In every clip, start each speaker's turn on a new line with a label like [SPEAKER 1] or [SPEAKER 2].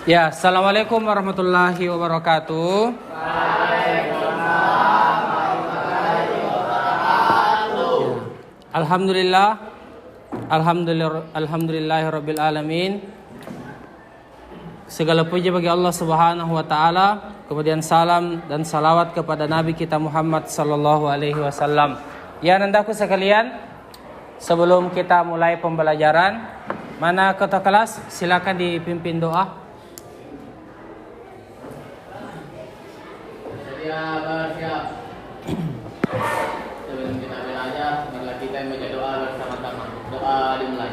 [SPEAKER 1] Ya, assalamualaikum warahmatullahi wabarakatuh. Alhamdulillah, alhamdulillahirabbil alamin. Segala puji bagi Allah Subhanahu wa taala, kemudian salam dan salawat kepada Nabi kita Muhammad sallallahu alaihi wasallam. Ya, nandaku sekalian, sebelum kita mulai pembelajaran, mana ketua kelas silakan dipimpin doa.
[SPEAKER 2] Bersiap. Sebelum kita belajar, marilah kita membaca doa bersama-sama. Doa dimulai.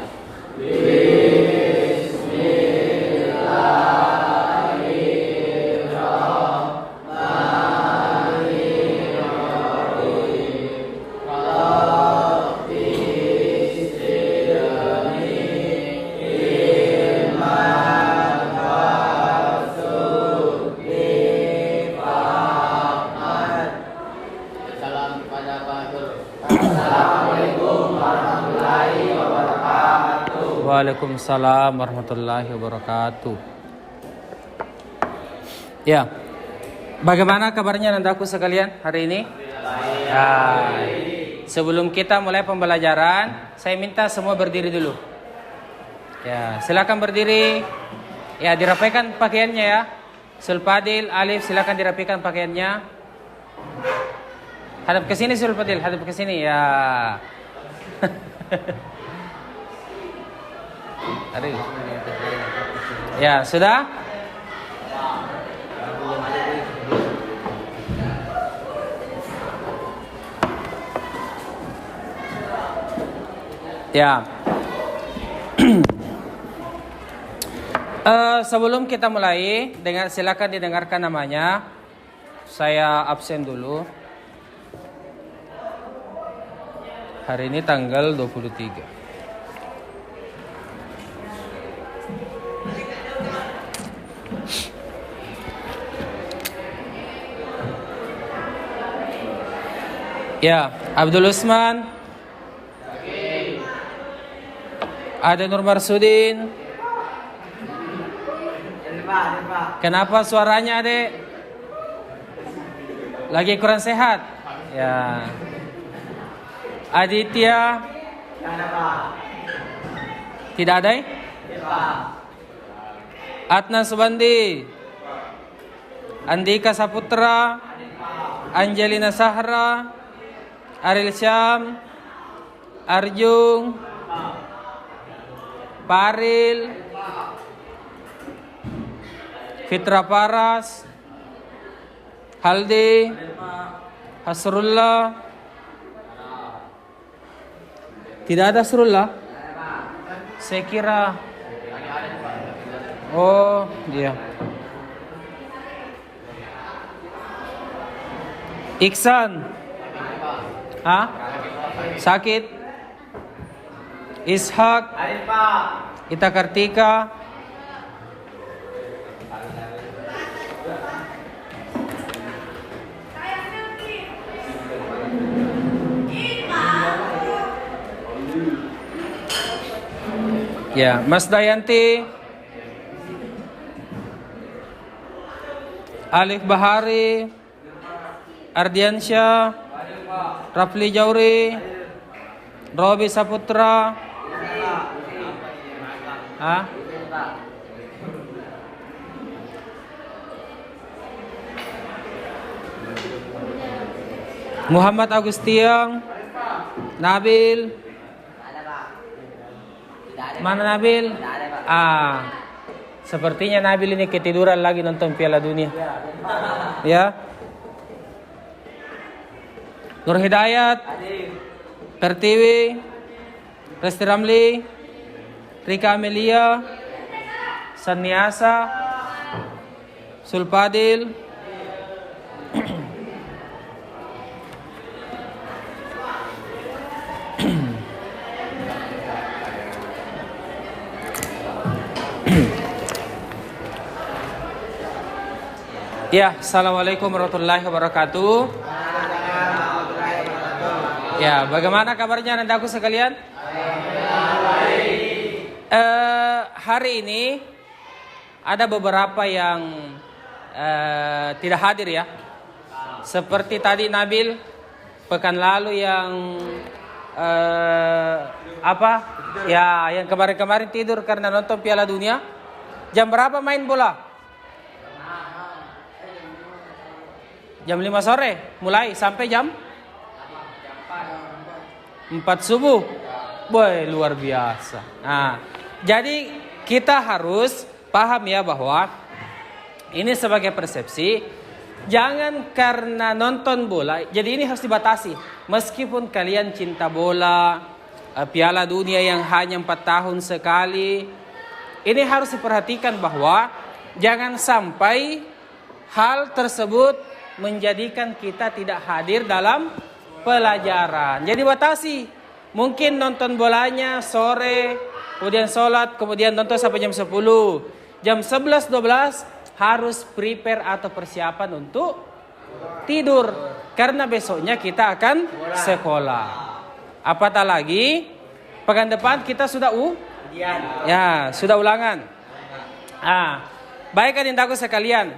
[SPEAKER 1] Waalaikumsalam warahmatullahi wabarakatuh. Ya, bagaimana kabarnya nandaku sekalian hari ini? Ya, sebelum kita mulai pembelajaran, saya minta semua berdiri dulu. Ya, silakan berdiri. Ya, dirapikan pakaiannya ya. Sulpadil, Alif, silakan dirapikan pakaiannya. Hadap ke sini Sulpadil, hadap ke sini ya. Aduh. Ya, sudah? Ya. Sebelum kita mulai, silakan didengarkan namanya. Saya absen dulu. Hari ini tanggal 23. Ya, Abdul Usman. Ada Nur Marsudin. Kenapa suaranya, Adek? Lagi kurang sehat? Ya. Aditya. Tidak ada? Atna Subandi. Andika Saputra. Angelina Sahra. Aril Syam, Arjung, Paril, Fitra Paras, Haldi, Hasrullah. Tidak ada Hasrullah? Saya kira. Oh, dia. Iksan. Hah? Sakit? Ishak? Ita Kartika? Ya, Mas Dayanti? Alif Bahari? Ardiansyah? Rafli Jauri, Robi Saputra, Muhammad Agustiang, Nabil. Mana Nabil? Sepertinya Nabil ini ketiduran lagi nonton Piala Dunia. Ya. Nur Hidayat, Pertiwi, Resti Ramli, Rika Amelia, Saniasa, Sulpadil, Ya, assalamualaikum warahmatullahi wabarakatuh. Ya, bagaimana kabarnya nandaku sekalian? Hari ini ada beberapa yang tidak hadir ya. Seperti tadi Nabil pekan lalu yang yang kemarin-kemarin tidur karena nonton Piala Dunia. Jam berapa main bola? Jam 5 sore mulai sampai jam 4 subuh. Boy, luar biasa. Nah, jadi kita harus paham ya bahwa ini sebagai persepsi. Jangan karena nonton bola, jadi ini harus dibatasi. Meskipun kalian cinta bola, Piala Dunia yang hanya 4 tahun sekali, ini harus diperhatikan bahwa jangan sampai hal tersebut menjadikan kita tidak hadir dalam pelajaran. Jadi batasi. Mungkin nonton bolanya sore, kemudian sholat, kemudian nonton sampai jam 10. Jam 11-12 harus prepare atau persiapan untuk tidur. Karena besoknya kita akan sekolah. Apatah lagi, pekan depan kita sudah sudah ulangan. Baik adindaku sekalian,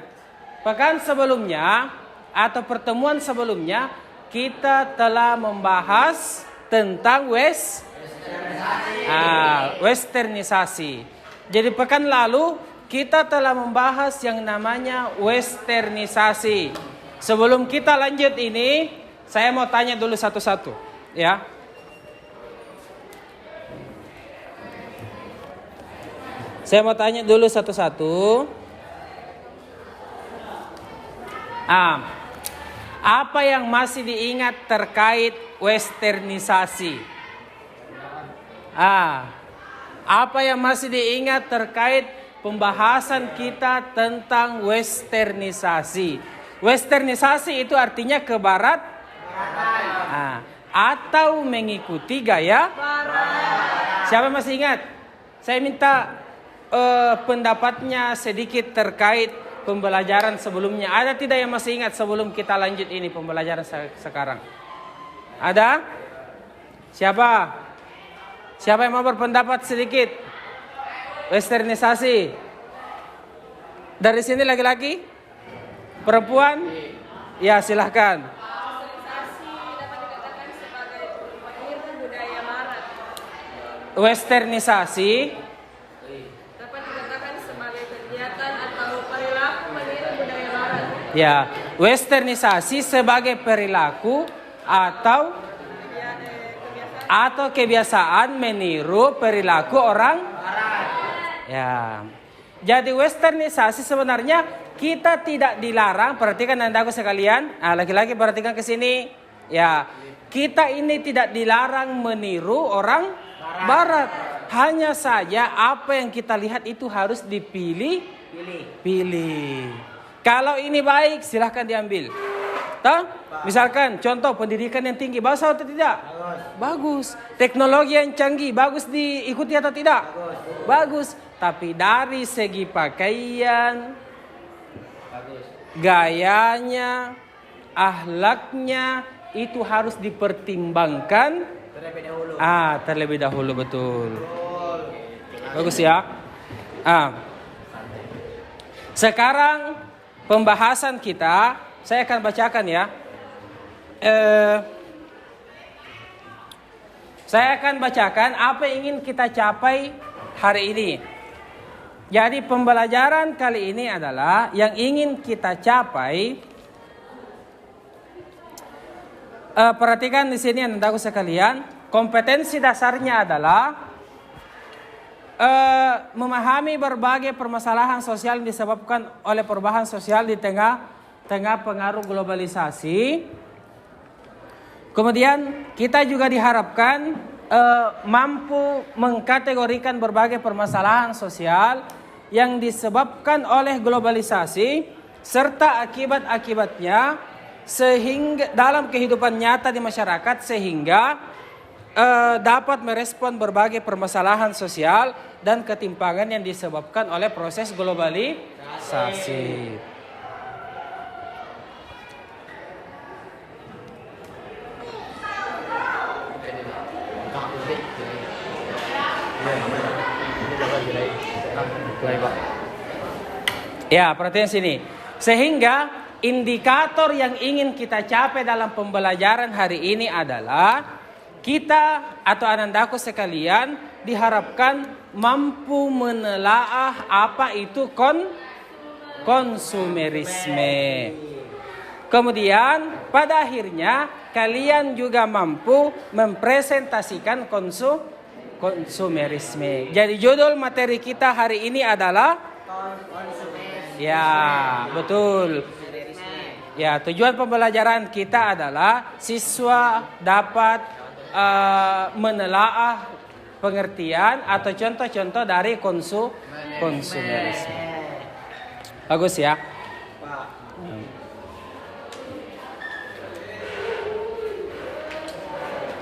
[SPEAKER 1] pekan sebelumnya atau pertemuan sebelumnya kita telah membahas tentang westernisasi. Jadi pekan lalu kita telah membahas yang namanya westernisasi. Sebelum kita lanjut ini, saya mau tanya dulu satu-satu, ya. Saya mau tanya dulu satu-satu. Apa yang masih diingat terkait westernisasi? Apa yang masih diingat terkait pembahasan kita tentang westernisasi? Westernisasi itu artinya ke barat, atau mengikuti gaya barat. Siapa masih ingat? Saya minta pendapatnya sedikit terkait pembelajaran sebelumnya. Ada tidak yang masih ingat sebelum kita lanjut ini pembelajaran sekarang? Ada? Siapa? Siapa yang mau berpendapat sedikit? Westernisasi. Dari sini laki-laki? Perempuan? Ya, silahkan.
[SPEAKER 3] Westernisasi dapat dikatakan sebagai peniru budaya barat.
[SPEAKER 1] Westernisasi
[SPEAKER 3] Dapat dikatakan sebagai kegiatan atau perilaku meniru budaya barat.
[SPEAKER 1] ya, westernisasi sebagai perilaku atau kebiasaan meniru perilaku orang ya. Jadi westernisasi sebenarnya kita tidak dilarang, perhatikan andaku sekalian. Laki-laki perhatikan ke sini. Ya, kita ini tidak dilarang meniru orang barat. Hanya saja apa yang kita lihat itu harus dipilih. Kalau ini baik silahkan diambil. Misalkan contoh pendidikan yang tinggi, bagus atau tidak? Bagus. Teknologi yang canggih, bagus diikuti atau tidak? Bagus. Tapi dari segi pakaian, gayanya, akhlaknya itu harus dipertimbangkan terlebih dahulu, betul. Bagus ya. Sekarang pembahasan kita, saya akan bacakan ya. Saya akan bacakan apa yang ingin kita capai hari ini. Jadi pembelajaran kali ini adalah yang ingin kita capai. Perhatikan di sini andaku sekalian. Kompetensi dasarnya adalah memahami berbagai permasalahan sosial yang disebabkan oleh perubahan sosial di tengah pengaruh globalisasi. Kemudian kita juga diharapkan mampu mengkategorikan berbagai permasalahan sosial yang disebabkan oleh globalisasi serta akibat-akibatnya sehingga dalam kehidupan nyata di masyarakat, sehingga dapat merespon berbagai permasalahan sosial dan ketimpangan yang disebabkan oleh proses globalisasi. Ya, perhatian sini. Sehingga indikator yang ingin kita capai dalam pembelajaran hari ini adalah kita atau anandaku sekalian diharapkan mampu menelaah apa itu konsumerisme. Kemudian pada akhirnya kalian juga mampu mempresentasikan konsumerisme. Jadi judul materi kita hari ini adalah ya, betul. Ya, tujuan pembelajaran kita adalah siswa dapat menelaah pengertian atau contoh-contoh dari konsumerisme. Bagus ya.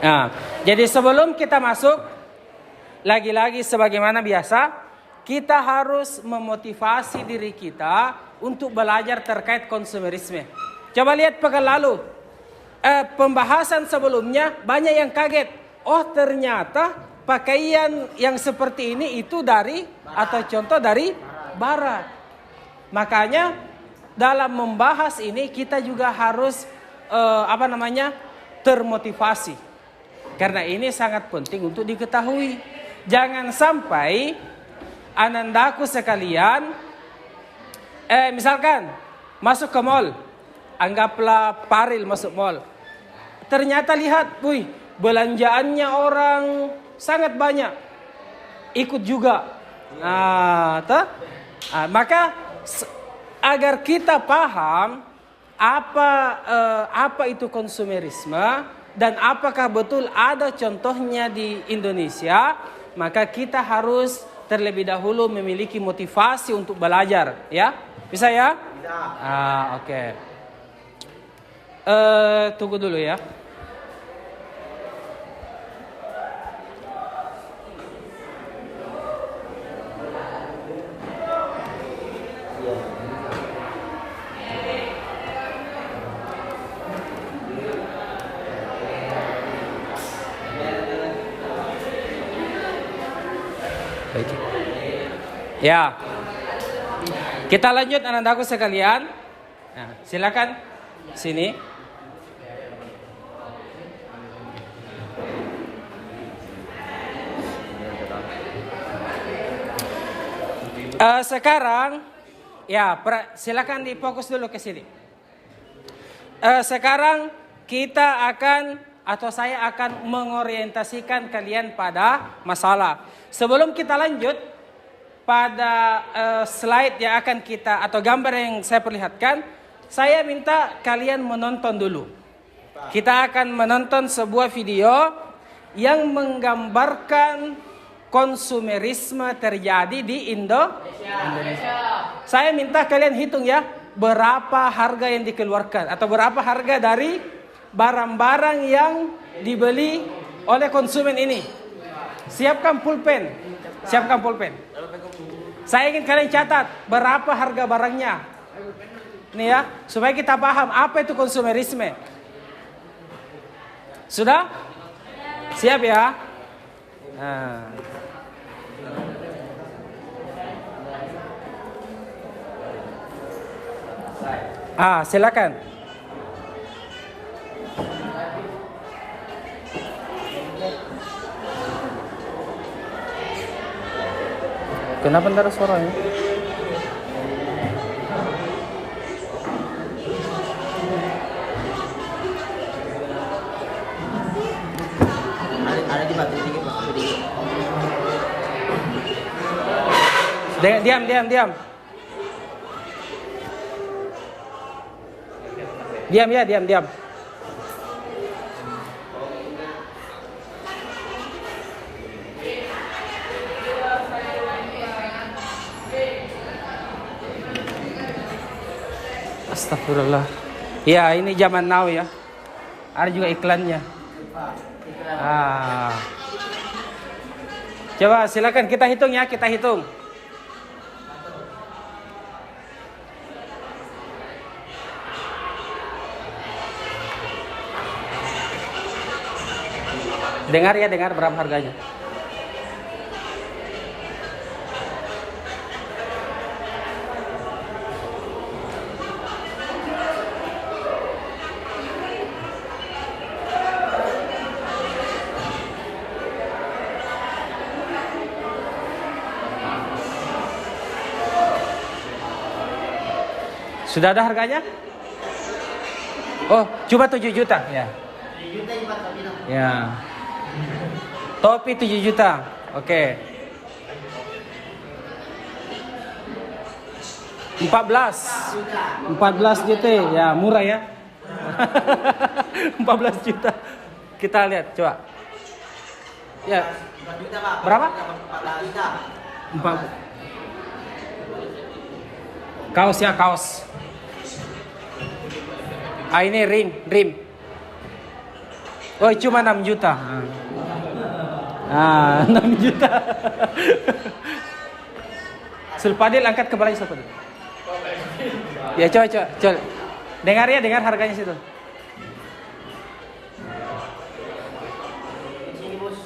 [SPEAKER 1] Nah, jadi sebelum kita masuk, lagi-lagi sebagaimana biasa, kita harus memotivasi diri kita untuk belajar terkait konsumerisme. Coba lihat pekan lalu, pembahasan sebelumnya banyak yang kaget. Oh, ternyata pakaian yang seperti ini itu dari atau contoh dari barat. Makanya dalam membahas ini kita juga harus termotivasi. Karena ini sangat penting untuk diketahui. Jangan sampai anandaku sekalian, misalkan masuk ke mall, anggaplah Paril masuk mall. Ternyata lihat, belanjaannya orang sangat banyak, ikut juga. Maka agar kita paham apa itu konsumerisme dan apakah betul ada contohnya di Indonesia, maka kita harus terlebih dahulu memiliki motivasi untuk belajar, ya. Bisa ya? Bisa. Oke. Tunggu dulu ya. Ya, kita lanjut anandaku sekalian. Nah, silakan sini. Sekarang, ya, silakan difokus dulu ke sini. Sekarang kita akan atau saya akan mengorientasikan kalian pada masalah. Sebelum kita lanjut pada slide yang akan kita atau gambar yang saya perlihatkan, saya minta kalian menonton dulu. Kita akan menonton sebuah video yang menggambarkan konsumerisme terjadi di Indonesia. Saya minta kalian hitung ya, berapa harga yang dikeluarkan atau berapa harga dari barang-barang yang dibeli oleh konsumen ini. Siapkan pulpen. Siapkan pulpen. Saya ingin kalian catat berapa harga barangnya. Nih ya, supaya kita paham apa itu konsumerisme. Sudah? Siap ya? Silakan. Kenapa ntar suaranya?
[SPEAKER 2] Ada dibantu dikit, Pak.
[SPEAKER 1] Diam. Diam. Astagfirullah. Ya, ini zaman now ya. Ada juga iklannya. Coba silakan kita hitung ya, kita hitung. Dengar berapa harganya. Sudah ada harganya? Oh, coba 7 juta. Ya.
[SPEAKER 2] 7 juta ini Pak Sabino.
[SPEAKER 1] Ya. Topi 7 juta. Oke. 14 juta. Ya, murah ya. 14 juta. Kita lihat, coba. Ya.
[SPEAKER 2] 4 juta Pak.
[SPEAKER 1] Berapa?
[SPEAKER 2] 14 juta.
[SPEAKER 1] 4. Kaos ya, kaos. Ah, ini rim. Oh, cuma 6 juta. Ah, 6 juta. Sulpadil angkat kepalanya Sulpadil. Ya, coba. Dengar ya, dengar harganya situ.
[SPEAKER 2] Sini bos.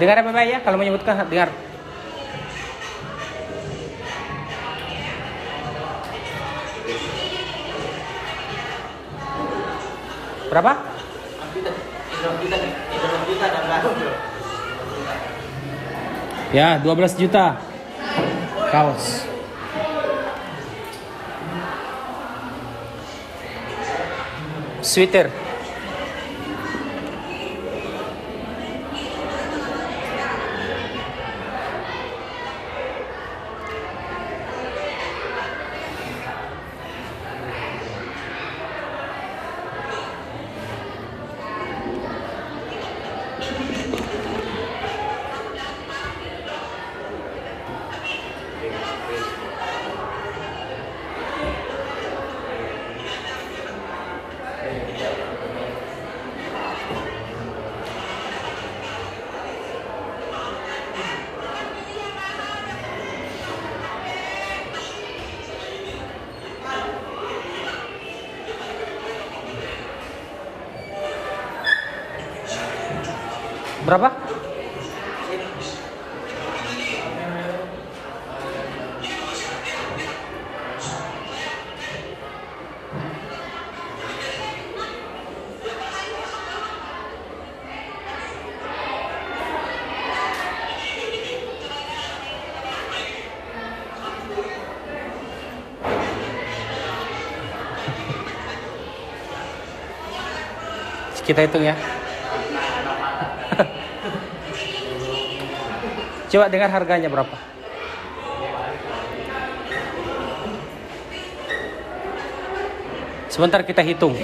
[SPEAKER 1] Dengar apa baik ya, kalau menyebutkan dengar. Berapa?
[SPEAKER 2] 12 juta dan
[SPEAKER 1] Ya, 12 juta. Kaos. Sweater. Berapa? Kita hitung ya. Coba dengar harganya berapa. Sebentar kita hitung.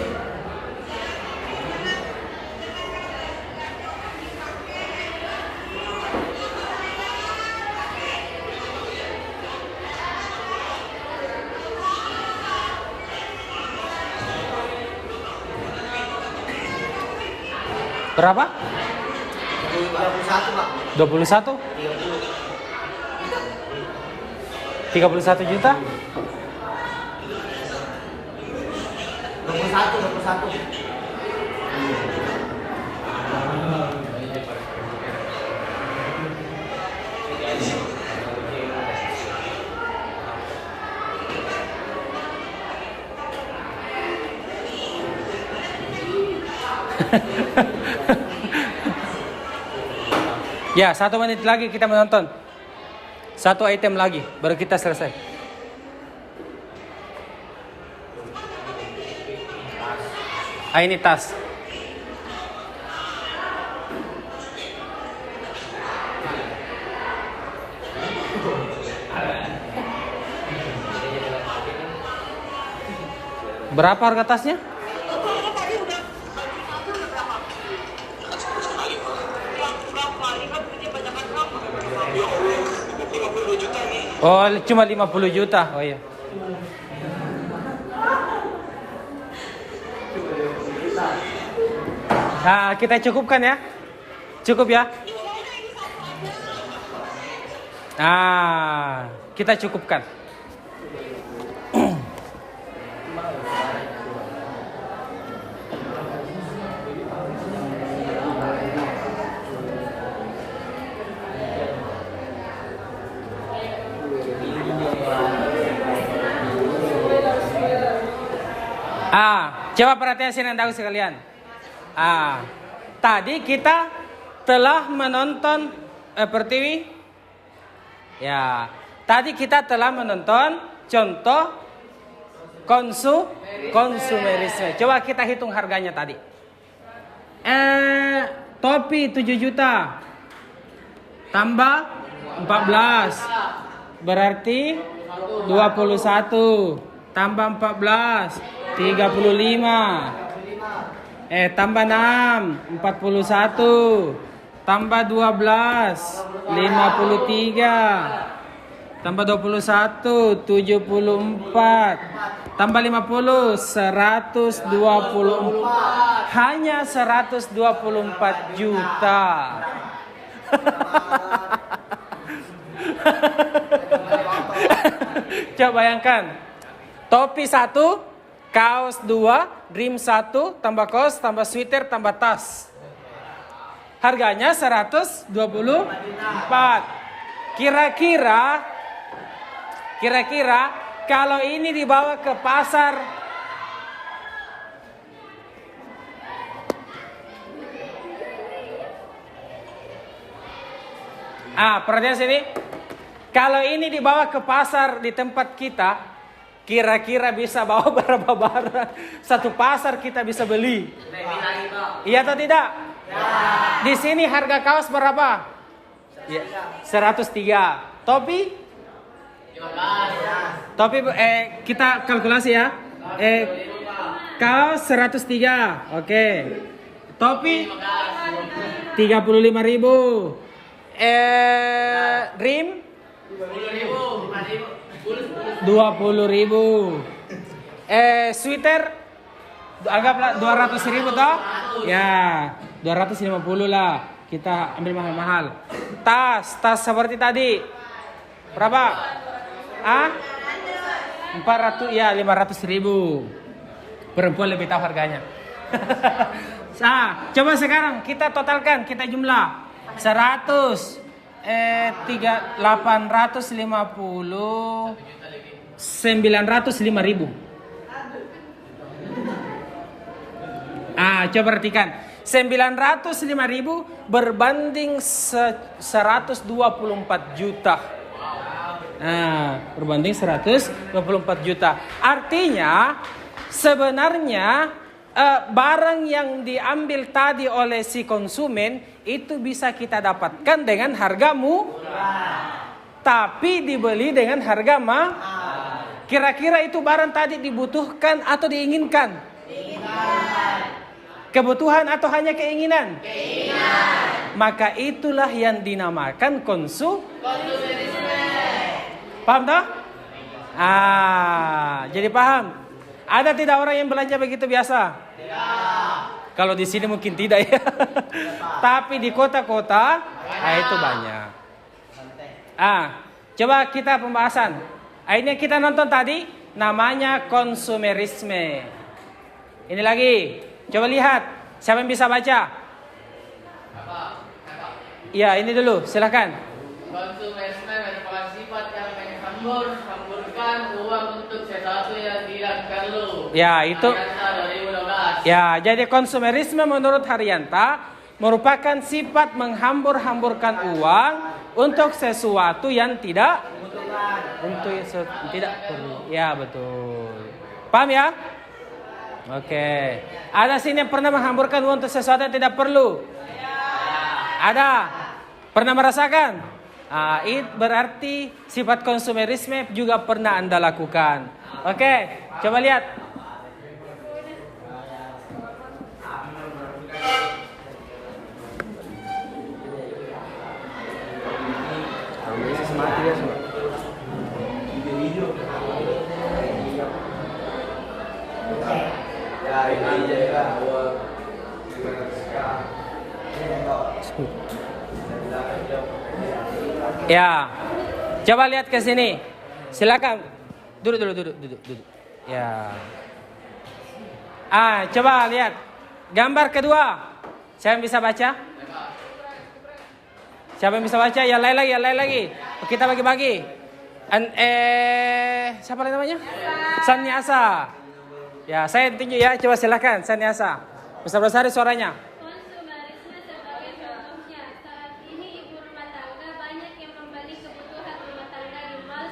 [SPEAKER 1] Berapa?
[SPEAKER 2] 21 Pak.
[SPEAKER 1] 21? 31 juta?
[SPEAKER 2] 21.
[SPEAKER 1] Ya, 1 menit lagi kita menonton. 1 item lagi, baru kita selesai. Ah, ini tas. Berapa harga tasnya? Oh, cuma 50 juta. Oh iya. Nah, kita cukupkan ya. Cukup ya. Nah, kita cukupkan. Coba perhatian sini Anda sekalian. Tadi kita telah menonton Pertiwi. Ya, tadi kita telah menonton contoh konsumerisme. Coba kita hitung harganya tadi. Topi 7 juta tambah 14 berarti 21 tambah 14 35 tambah 6 41 tambah 12 53 tambah 21 74 tambah 50 124 hanya 124 juta. Coba bayangkan, topi 1, kaos 2, dream 1, tambah kaos, tambah sweater, tambah tas. Harganya 124. Kira-kira kalau ini dibawa ke pasar, perhatian sini. Kalau ini dibawa ke pasar di tempat kita, kira-kira bisa bawa berapa barang? Satu pasar kita bisa beli. Iya atau tidak? Ya. Di sini harga kaos berapa? Ya, 103. Topi? 15. Topi kita kalkulasi ya. Kaos 103. Oke. Topi 35.000. Rim 20.000. Sweater anggaplah 200.000 toh? Ya, 250 lah. Kita ambil mahal-mahal. Tas seperti tadi. Berapa? 400 ya, 500.000. Perempuan lebih tahu harganya. Coba sekarang kita totalkan, kita jumlah 850 905.000. Coba perhatikan, 905.000 berbanding 124 juta. Berbanding 124 juta. Artinya sebenarnya barang yang diambil tadi oleh si konsumen itu bisa kita dapatkan dengan harga murah, tapi dibeli dengan harga mahal. Kira-kira itu barang tadi dibutuhkan atau diinginkan? Kebutuhan atau hanya keinginan? Maka itulah yang dinamakan konsumerisme. Paham tak? Jadi paham? Ada tidak orang yang belanja begitu biasa? Tidak. Kalau di sini mungkin tidak ya. Tapi di kota-kota itu banyak. Coba kita pembahasan. Ini kita nonton tadi namanya konsumerisme. Ini lagi. Coba lihat. Siapa yang bisa baca? Ya, ini dulu. Silakan.
[SPEAKER 2] Konsumerisme merupakan sifat yang menghamburkan uang untuk sesuatu yang tidak perlu. Ya, itu. Ya, jadi konsumerisme menurut Haryanta merupakan sifat menghambur-hamburkan uang untuk sesuatu yang tidak perlu. Ya, betul. Paham ya? Oke. Ada sini yang pernah menghamburkan uang untuk sesuatu yang tidak perlu? Ada. Pernah merasakan? Itu berarti sifat konsumerisme juga pernah Anda lakukan. Oke, coba lihat. Ya, coba lihat ke sini. Silakan. Duduk. Ya. Coba lihat. Gambar kedua. Siapa yang bisa baca? Siapa yang bisa baca? Ya, lain lagi. Kita bagi-bagi. Siapa lagi namanya? Sanyasa. Ya, saya tunjuk ya. Coba silakan Sanyasa. Besar-besar suaranya.
[SPEAKER 4] Konsumerisme sebagai contohnya. Saat ini ibu rumah tangga banyak yang membeli kebutuhan rumah tangga di mal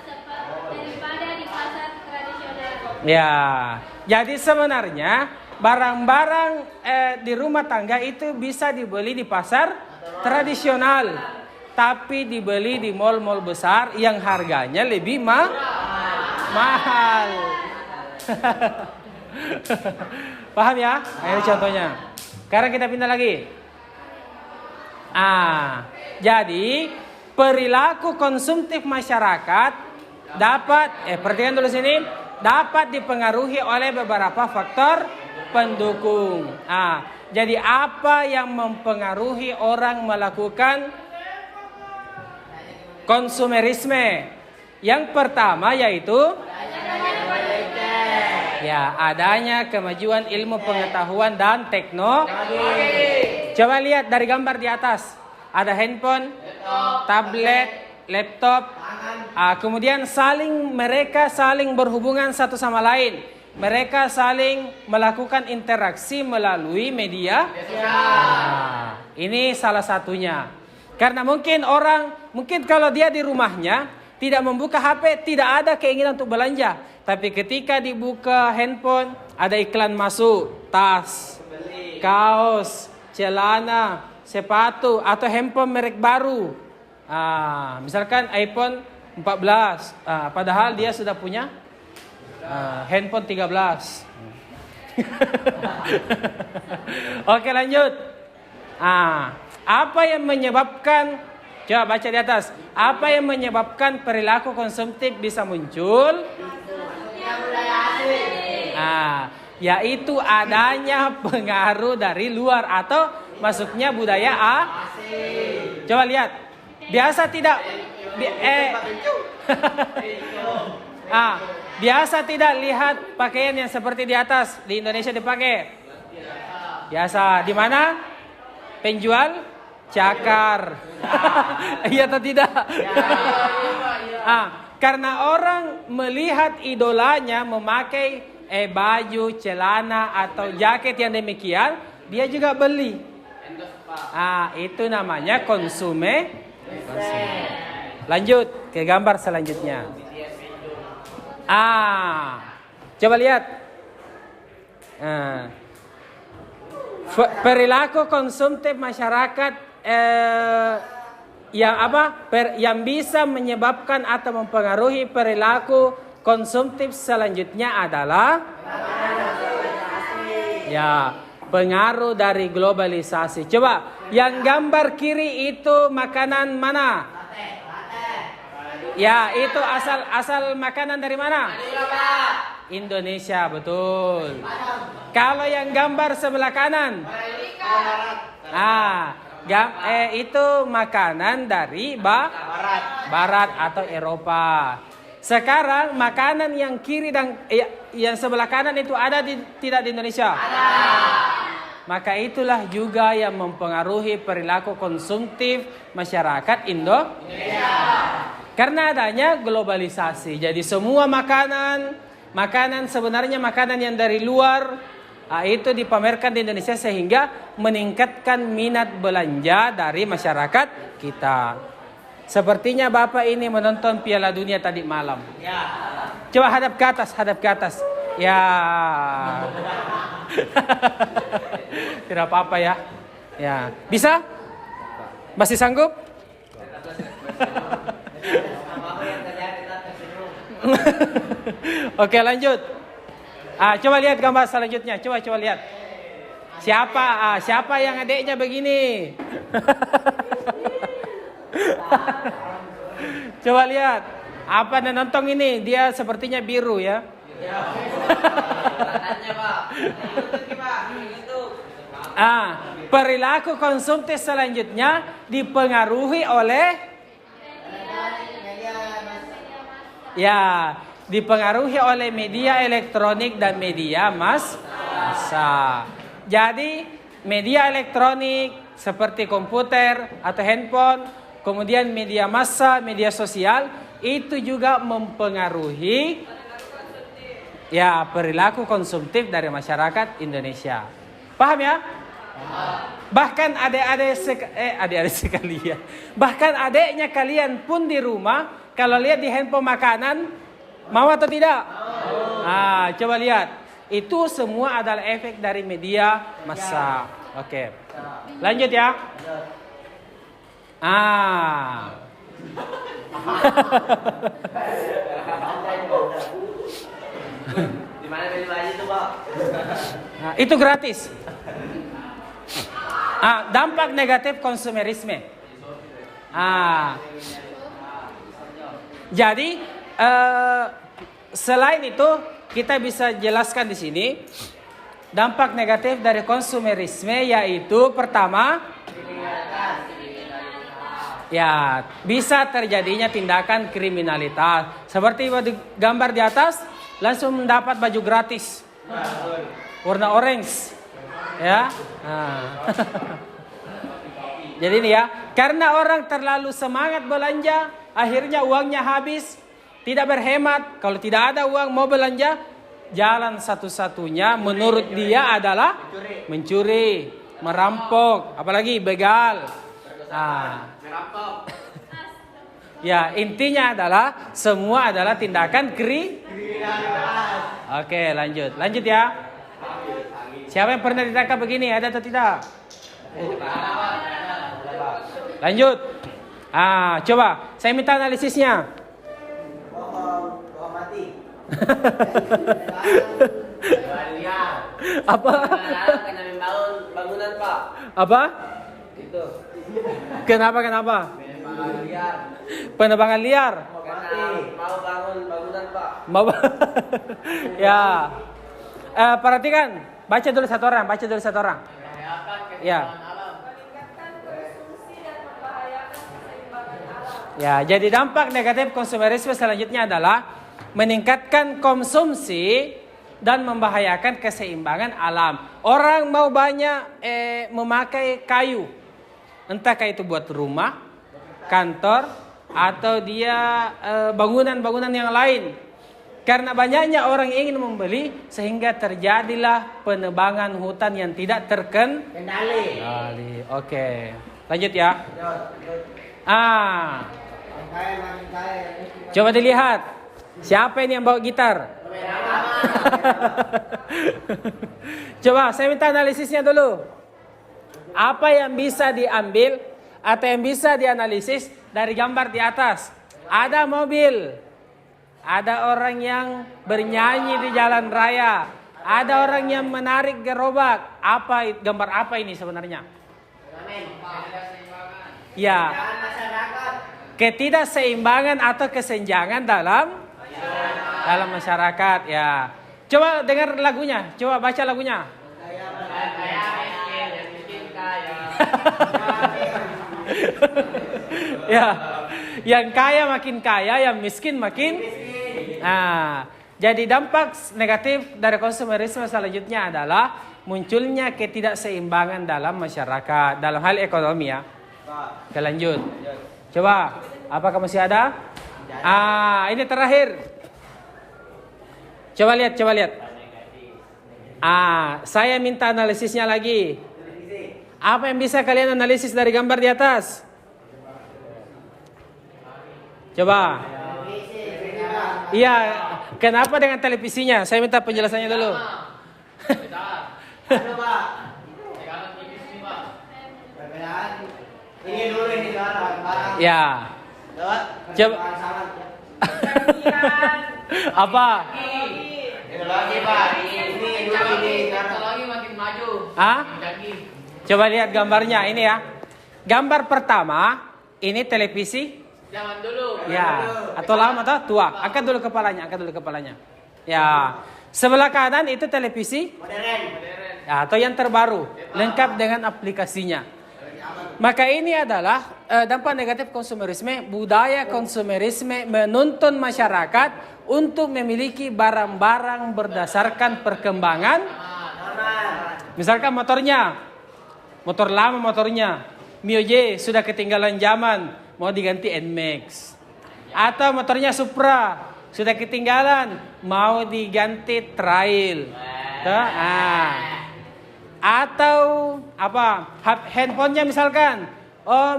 [SPEAKER 4] daripada di pasar tradisional.
[SPEAKER 2] Ya, jadi sebenarnya barang-barang di rumah tangga itu bisa dibeli di pasar tradisional, tapi dibeli di mal-mal besar yang harganya lebih mahal. Paham ya? Ini contohnya. Sekarang kita pindah lagi. Jadi perilaku konsumtif masyarakat perhatikan dulu sini, dapat dipengaruhi oleh beberapa faktor pendukung. Jadi apa yang mempengaruhi orang melakukan konsumerisme? Yang pertama yaitu adanya kemajuan ilmu pengetahuan dan teknologi. Coba lihat dari gambar di atas. Ada handphone, tablet, laptop. Kemudian mereka saling berhubungan satu sama lain. Mereka saling melakukan interaksi melalui media. Ini salah satunya. Karena mungkin kalau dia di rumahnya tidak membuka HP, tidak ada keinginan untuk belanja. Tapi ketika dibuka handphone, ada iklan masuk, tas, kaos, celana, sepatu, atau handphone merek baru. Misalkan iPhone 14, padahal dia sudah punya handphone 13. Oke, lanjut. Apa yang menyebabkan, coba baca di atas, apa yang menyebabkan perilaku konsumtif bisa muncul? Yaitu adanya pengaruh dari luar atau masuknya budaya asing. Coba lihat. Biasa tidak lihat pakaian yang seperti di atas di Indonesia dipakai. Biasa. Di mana? Penjual cakar. Iya atau tidak? Karena orang melihat idolanya memakai baju, celana atau jaket yang demikian, dia juga beli. Itu namanya konsume. Lanjut ke gambar selanjutnya. Coba lihat. Perilaku konsumtif masyarakat yang bisa menyebabkan atau mempengaruhi perilaku konsumtif selanjutnya adalah pengaruh dari globalisasi. Coba yang gambar kiri itu makanan mana? Ya, itu asal makanan dari mana? Indonesia, betul. Kalau yang gambar sebelah kanan, itu makanan dari Barat atau Eropa. Sekarang makanan yang kiri dan yang sebelah kanan itu tidak di Indonesia? Ada. Maka itulah juga yang mempengaruhi perilaku konsumtif masyarakat Indonesia. Karena adanya globalisasi. Jadi semua makanan sebenarnya makanan yang dari luar itu dipamerkan di Indonesia sehingga meningkatkan minat belanja dari masyarakat kita. Sepertinya Bapak ini menonton Piala Dunia tadi malam. Coba hadap ke atas. Ya. Tidak apa-apa ya. Ya, bisa? Masih sanggup? Oke, lanjut. Coba lihat gambar selanjutnya. Coba lihat. Siapa yang adiknya begini? Coba lihat. Apa nonton ini? Dia sepertinya biru ya. Perilaku konsumtif selanjutnya dipengaruhi oleh dipengaruhi oleh media elektronik dan media massa. Jadi media elektronik seperti komputer atau handphone, kemudian media massa, media sosial itu juga mempengaruhi perilaku konsumtif dari masyarakat Indonesia. Paham ya? Bahkan adik-adik sekalian, bahkan adiknya kalian pun di rumah kalau lihat di handphone makanan, mau atau tidak? Coba lihat. Itu semua adalah efek dari media massa. Oke. Lanjut ya.
[SPEAKER 5] Di mana beli baju tuh, Pak?
[SPEAKER 2] Itu gratis. Dampak negatif konsumerisme. Jadi selain itu kita bisa jelaskan di sini dampak negatif dari konsumerisme yaitu pertama bisa terjadinya tindakan kriminalitas seperti gambar di atas langsung mendapat baju gratis warna orange ya. Jadi ini ya, karena orang terlalu semangat belanja, akhirnya uangnya habis, tidak berhemat. Kalau tidak ada uang mau belanja, jalan satu-satunya menurut dia adalah mencuri, merampok, apalagi begal. Ya, intinya adalah semua adalah tindakan kriminalitas. Oke, lanjut ya. Siapa yang pernah ditangkap begini? Ada atau tidak? Lanjut. Coba saya minta analisisnya. Apa?
[SPEAKER 5] Kena membangun bangunan, Pak.
[SPEAKER 2] Apa?
[SPEAKER 5] Itu.
[SPEAKER 2] Kenapa? Penebangan liar.
[SPEAKER 5] Karena mau bangun bangunan, Pak.
[SPEAKER 2] Ya. Perhatikan. Baca dulu satu orang. Ya. Ya, jadi dampak negatif konsumerisme selanjutnya adalah meningkatkan konsumsi dan membahayakan keseimbangan alam. Orang mau banyak memakai kayu, entah itu buat rumah, kantor, atau dia bangunan-bangunan yang lain. Karena banyaknya orang ingin membeli sehingga terjadilah penebangan hutan yang tidak terkendali. Oke, lanjut ya. Coba dilihat. Siapa ini yang bawa gitar? Coba saya minta analisisnya dulu. Apa yang bisa diambil atau yang bisa dianalisis dari gambar di atas? Ada mobil. Ada orang yang bernyanyi di jalan raya. Ada orang yang menarik gerobak. Gambar apa ini sebenarnya? Ya. Ketidakseimbangan atau kesenjangan dalam masyarakat ya. Coba dengar lagunya, coba baca lagunya. Ya, yang kaya makin kaya, yang miskin makin. Jadi dampak negatif dari konsumerisme selanjutnya adalah munculnya ketidakseimbangan dalam masyarakat dalam hal ekonomi ya. Oke, lanjut. Coba, apakah masih ada? Ini terakhir. Coba lihat. Saya minta analisisnya lagi. Apa yang bisa kalian analisis dari gambar di atas? Coba. Iya, kenapa dengan televisinya? Saya minta penjelasannya dulu.
[SPEAKER 5] Ini dulu ini sekarang.
[SPEAKER 2] Ya. Coba. Apa?
[SPEAKER 5] Itu lagi, Pak. Ini lagi makin maju.
[SPEAKER 2] Coba lihat gambarnya ini ya. Gambar pertama ini televisi.
[SPEAKER 5] Zaman dulu.
[SPEAKER 2] Ya, atau lama atau tua. Angkat dulu kepalanya. Ya. Sebelah kanan itu televisi.
[SPEAKER 5] Modern.
[SPEAKER 2] atau yang terbaru, lengkap dengan aplikasinya. Maka ini adalah dampak negatif konsumerisme. Budaya konsumerisme menuntun masyarakat untuk memiliki barang-barang berdasarkan perkembangan. Misalkan motor lama motornya, Mio J sudah ketinggalan zaman, mau diganti NMAX. Atau motornya Supra, sudah ketinggalan, mau diganti Trail. Atau apa? Handphonenya misalkan,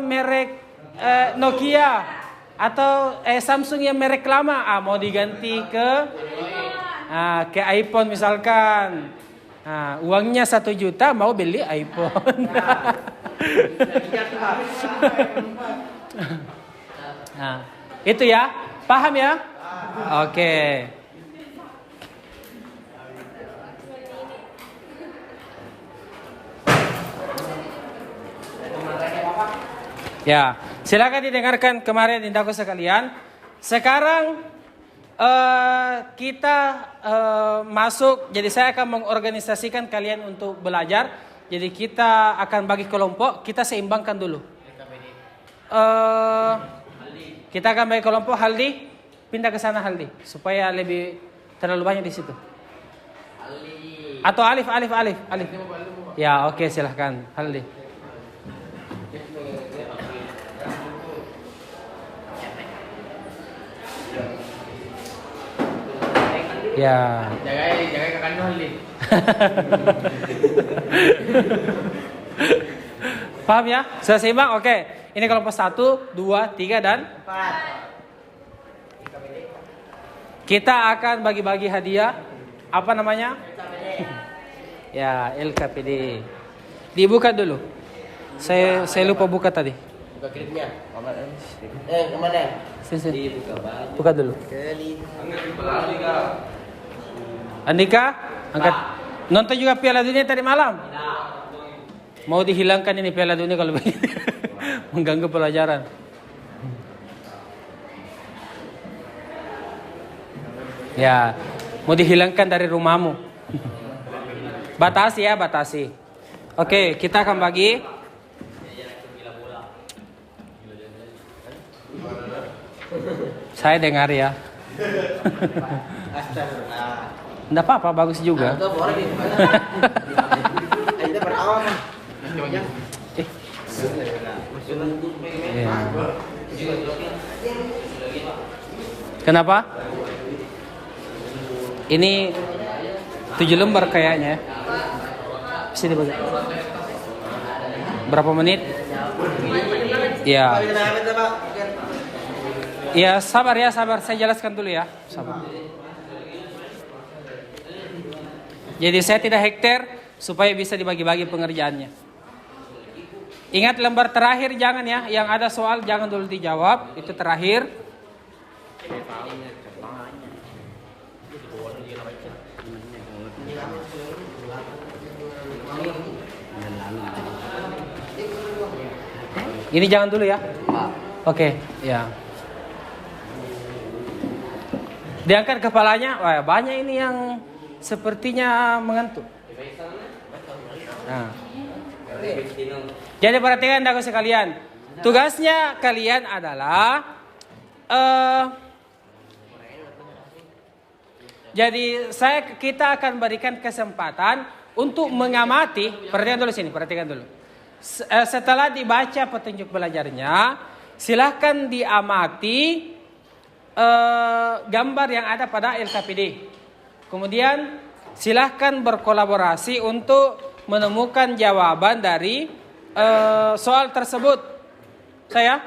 [SPEAKER 2] merek Nokia atau Samsung yang merek lama, mau diganti ke iPhone misalkan. Uangnya 1 juta mau beli iPhone. Itu ya, paham ya? Oke. Ya, silakan didengarkan kemarin indahku sekalian. Sekarang kita masuk. Jadi saya akan mengorganisasikan kalian untuk belajar. Jadi kita akan bagi kelompok. Kita seimbangkan dulu. Kita akan bagi kelompok. Haldi, pindah ke sana Haldi, supaya lebih terlalu banyak di situ. Atau Alif. Ya, oke, silahkan Haldi. Ya.
[SPEAKER 5] Jaga kakaknya Haldi.
[SPEAKER 2] Paham ya? Sudah seimbang? Oke. Ini kelompok 1, 2, 3, dan 4. Kita akan bagi-bagi hadiah. Apa namanya? Ya, LKPD. Dibuka dulu. Saya lupa buka tadi.
[SPEAKER 5] Buka klipnya. Kemana?
[SPEAKER 2] Sini. Buka dulu. Andika, angkat. Nonton juga Piala Dunia tadi malam. Mau dihilangkan ini Piala Dunia kalau begini. Mengganggu pelajaran. Ya, mau dihilangkan dari rumahmu. Batasi ya, batasi. Oke, kita akan bagi. Saya dengar ya. Enggak apa-apa, bagus juga. Kenapa? Ini 7 lembar kayaknya. Sini baca. Berapa menit? Ya. Ya, sabar. Saya jelaskan dulu ya. Sabar. Jadi saya tidak hektar supaya bisa dibagi-bagi pengerjaannya. Ingat lembar terakhir jangan ya. Yang ada soal jangan dulu dijawab. Itu terakhir. Ini jangan dulu ya. Oke, ya. Diangkat kepalanya. Wah, banyak ini yang sepertinya mengantuk. Nah. Jadi perhatikan daku sekalian. Tugasnya kalian adalah jadi kita akan berikan kesempatan untuk mengamati. Perhatikan dulu. Setelah dibaca petunjuk belajarnya, silahkan diamati gambar yang ada pada LKPD. Kemudian silahkan berkolaborasi untuk menemukan jawaban dari soal tersebut. Saya?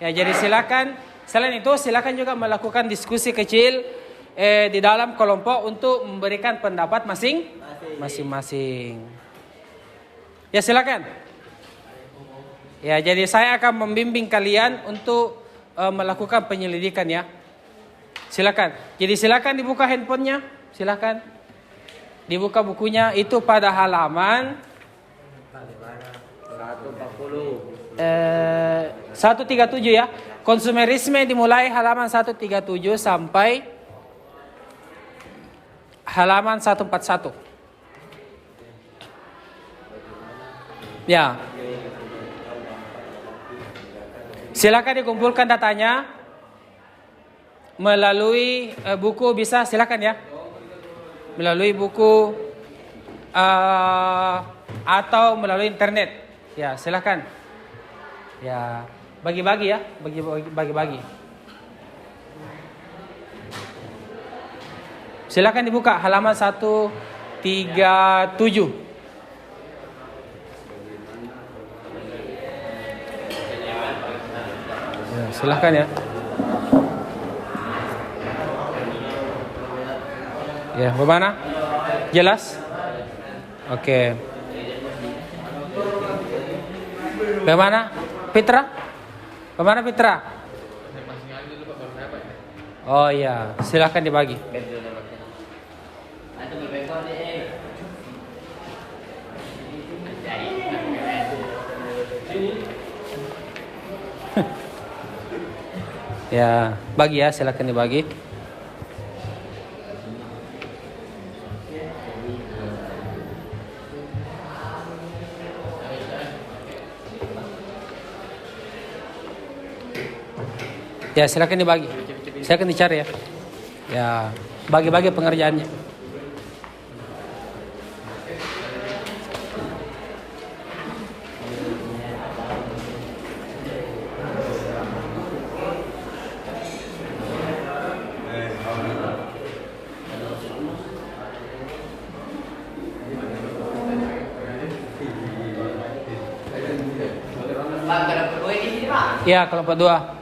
[SPEAKER 2] Ya, jadi silakan. Selain itu silakan juga melakukan diskusi kecil di dalam kelompok untuk memberikan pendapat masing-masing. Ya, silakan. Ya, jadi saya akan membimbing kalian untuk melakukan penyelidikan ya. Silakan. Jadi silakan dibuka handphonenya. Silakan. Dibuka bukunya itu pada halaman 137 ya. Konsumerisme dimulai halaman 137 sampai halaman 141. Ya. Silakan dikumpulkan datanya melalui buku, bisa silakan ya. Melalui buku atau melalui internet. Ya, silakan. Ya, bagi-bagi ya, bagi-bagi. Silakan dibuka halaman 137. Ya, silakan ya. Ya, bagaimana? Jelas? Oke. Bagaimana? Fitra? Bagaimana Fitra? Oh iya, silakan dibagi. Ya, bagi ya, silakan dibagi. Ya, silakan dibagi. Silakan dicari ya. Ya, bagi-bagi pengerjaannya.
[SPEAKER 5] Pak, kelompok 2 di sini, Pak.
[SPEAKER 2] Ya, kelompok 2.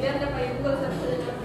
[SPEAKER 3] Biar dapat ibu gak usah belajar.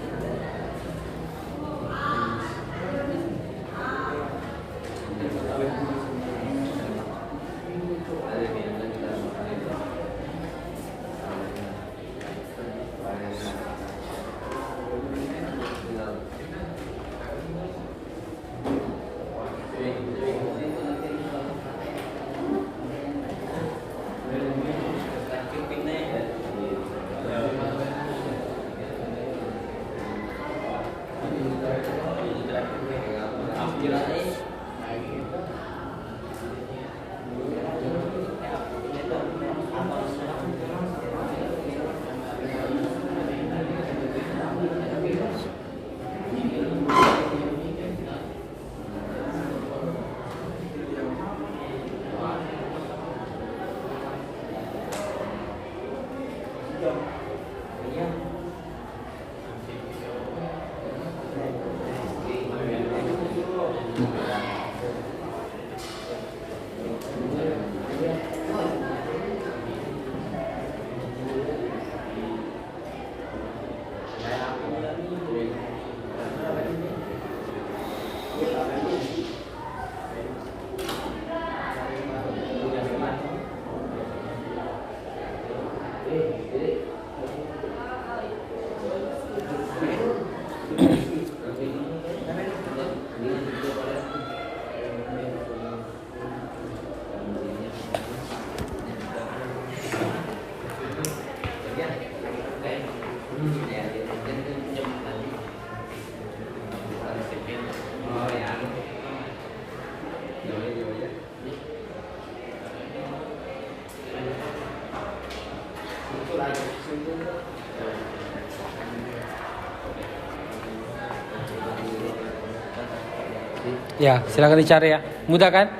[SPEAKER 2] Ya, silakan dicari ya. Mudah kan?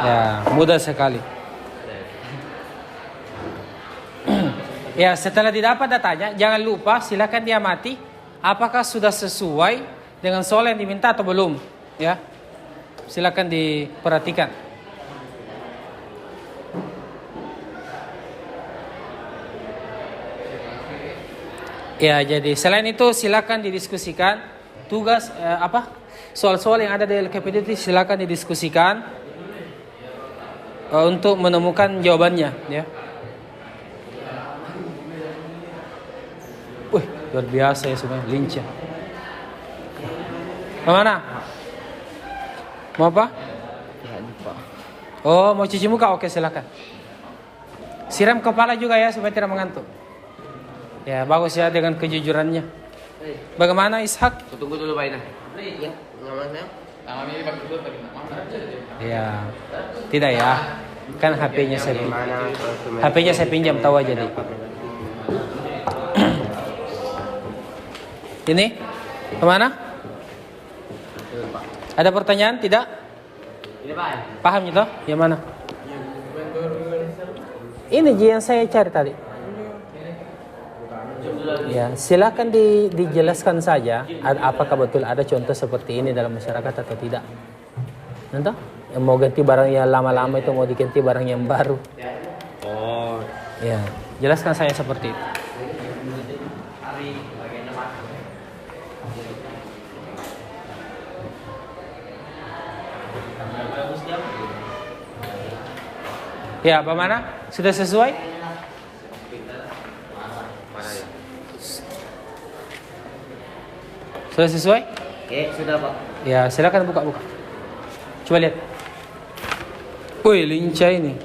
[SPEAKER 2] Ya, mudah sekali. Ya, setelah didapat datanya, jangan lupa silakan diamati apakah sudah sesuai dengan soal yang diminta atau belum. Ya, silakan diperhatikan. Ya, jadi selain itu silakan didiskusikan tugas soal-soal yang ada di LKPD itu silakan didiskusikan untuk menemukan jawabannya, ya. Wih, luar biasa ya semuanya, lincah. Kemana? Mau apa? Oh, mau cuci muka? Oke, silakan. Siram kepala juga ya supaya tidak mengantuk. Ya, bagus ya dengan kejujurannya. Bagaimana Ishak?
[SPEAKER 5] Tunggu dulu Pak Ina. Iya, namanya.
[SPEAKER 2] Ya, tidak ya. Kan HP-nya saya pinjam tahu aja deh. Ini kemana? Ada pertanyaan? Tidak?
[SPEAKER 5] Ini Pak.
[SPEAKER 2] Paham itu? Yang mana? Ini yang saya cari tadi. Ya, silakan dijelaskan saja apakah betul ada contoh seperti ini dalam masyarakat atau tidak. Nanti mau ganti barang yang lama-lama itu mau diganti barang yang baru.
[SPEAKER 5] Oh.
[SPEAKER 2] Ya, jelaskan saya seperti itu. Ya, bagaimana? Sudah sesuai? Sudah sesuai?
[SPEAKER 5] Oke, sudah Pak.
[SPEAKER 2] Ya, silakan buka-buka. Coba lihat. Wih, lincah ini.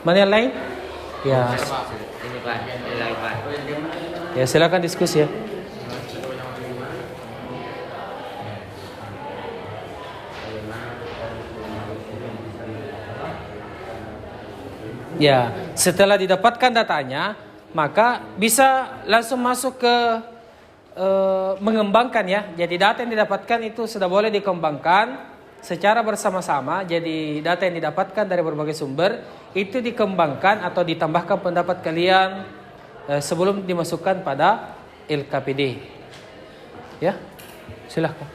[SPEAKER 2] Mana yang lain? Ya.
[SPEAKER 5] Ini Pak, ini lagi Pak.
[SPEAKER 2] Ya, silakan diskusi ya. Ya, setelah didapatkan datanya, maka bisa langsung masuk ke mengembangkan ya. Jadi data yang didapatkan itu sudah boleh dikembangkan secara bersama-sama. Jadi data yang didapatkan dari berbagai sumber itu dikembangkan atau ditambahkan pendapat kalian sebelum dimasukkan pada LKPD. Ya, silahkan.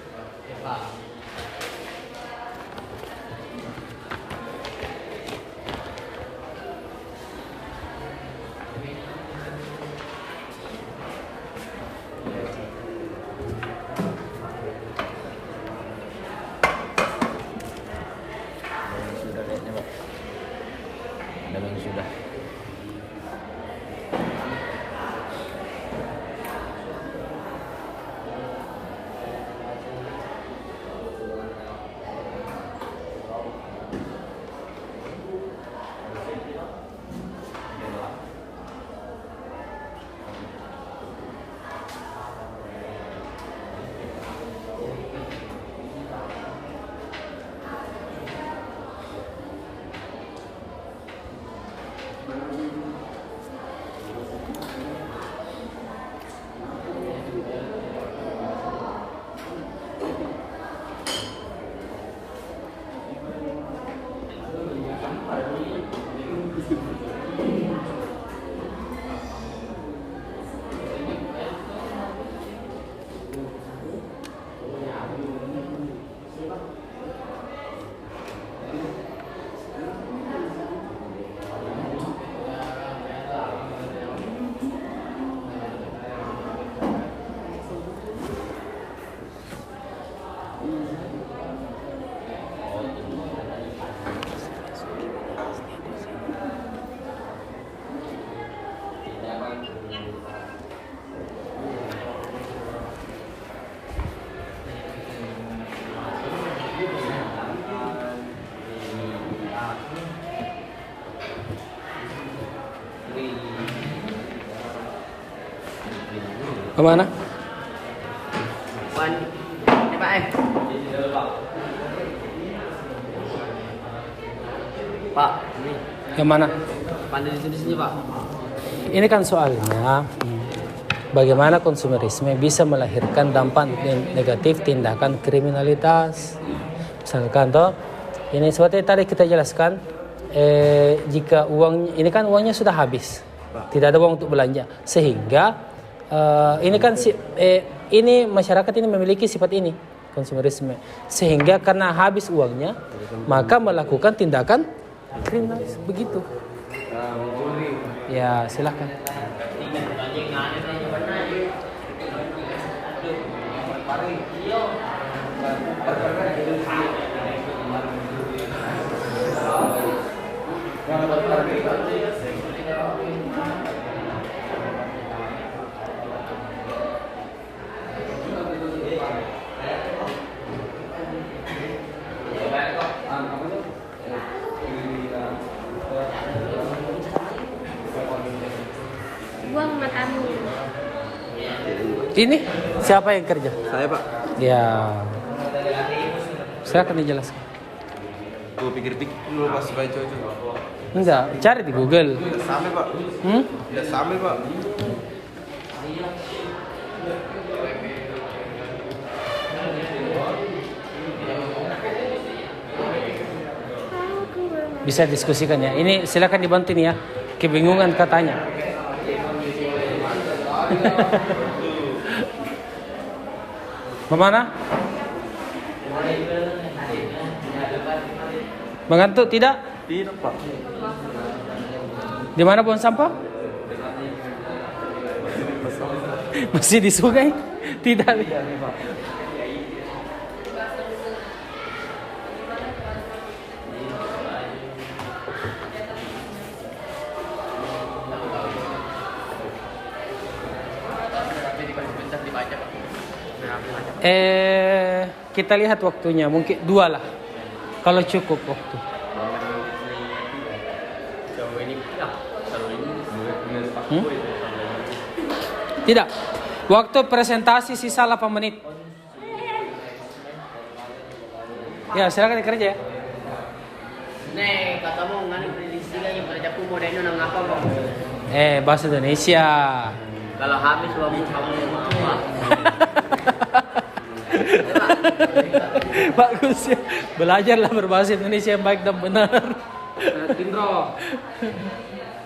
[SPEAKER 2] Kemana?
[SPEAKER 5] Pan. Ini Pak M. Pak, ini.
[SPEAKER 2] Yang mana?
[SPEAKER 5] Pandai di sini Pak.
[SPEAKER 2] Ini kan soalnya bagaimana konsumerisme bisa melahirkan dampak negatif tindakan kriminalitas. Misalkan toh, ini seperti tadi kita jelaskan, jika uang ini kan uangnya sudah habis, tidak ada uang untuk belanja, sehingga ini kan ini masyarakat ini memiliki sifat ini konsumerisme, sehingga karena habis uangnya maka melakukan tindakan kriminal begitu.
[SPEAKER 1] Ya, silakan.
[SPEAKER 4] Buang matamu.
[SPEAKER 1] Ini siapa yang kerja?
[SPEAKER 5] Saya Pak.
[SPEAKER 1] Ya. Silakan dijelaskan.
[SPEAKER 5] Gue pikir-pikir dulu pas supaya cocok.
[SPEAKER 1] Enggak, cari di Google.
[SPEAKER 5] Udah sampai Pak.
[SPEAKER 1] Hmm?
[SPEAKER 5] Udah sampai Pak.
[SPEAKER 1] Bisa diskusikan ya. Ini silakan dibantu nih ya. Kebingungan katanya. Kemana? Mengantuk tidak?
[SPEAKER 5] Tidak Pak.
[SPEAKER 1] Di mana buang sampah? Masih di sungai? Tidak. Kita lihat waktunya, mungkin 2 lah. Kalau cukup waktu. Hmm? Tidak. Waktu presentasi sisa 8 menit. Ya, silakan kerja ya.
[SPEAKER 6] Nih, katamu ngani prediksi kan yang pada jaku modalnya nang apa kok?
[SPEAKER 1] Bahasa Indonesia.
[SPEAKER 6] Kalau habis kamu yang apa?
[SPEAKER 1] Bagus ya. Belajarlah berbahasa Indonesia yang baik dan benar.
[SPEAKER 2] Tindro.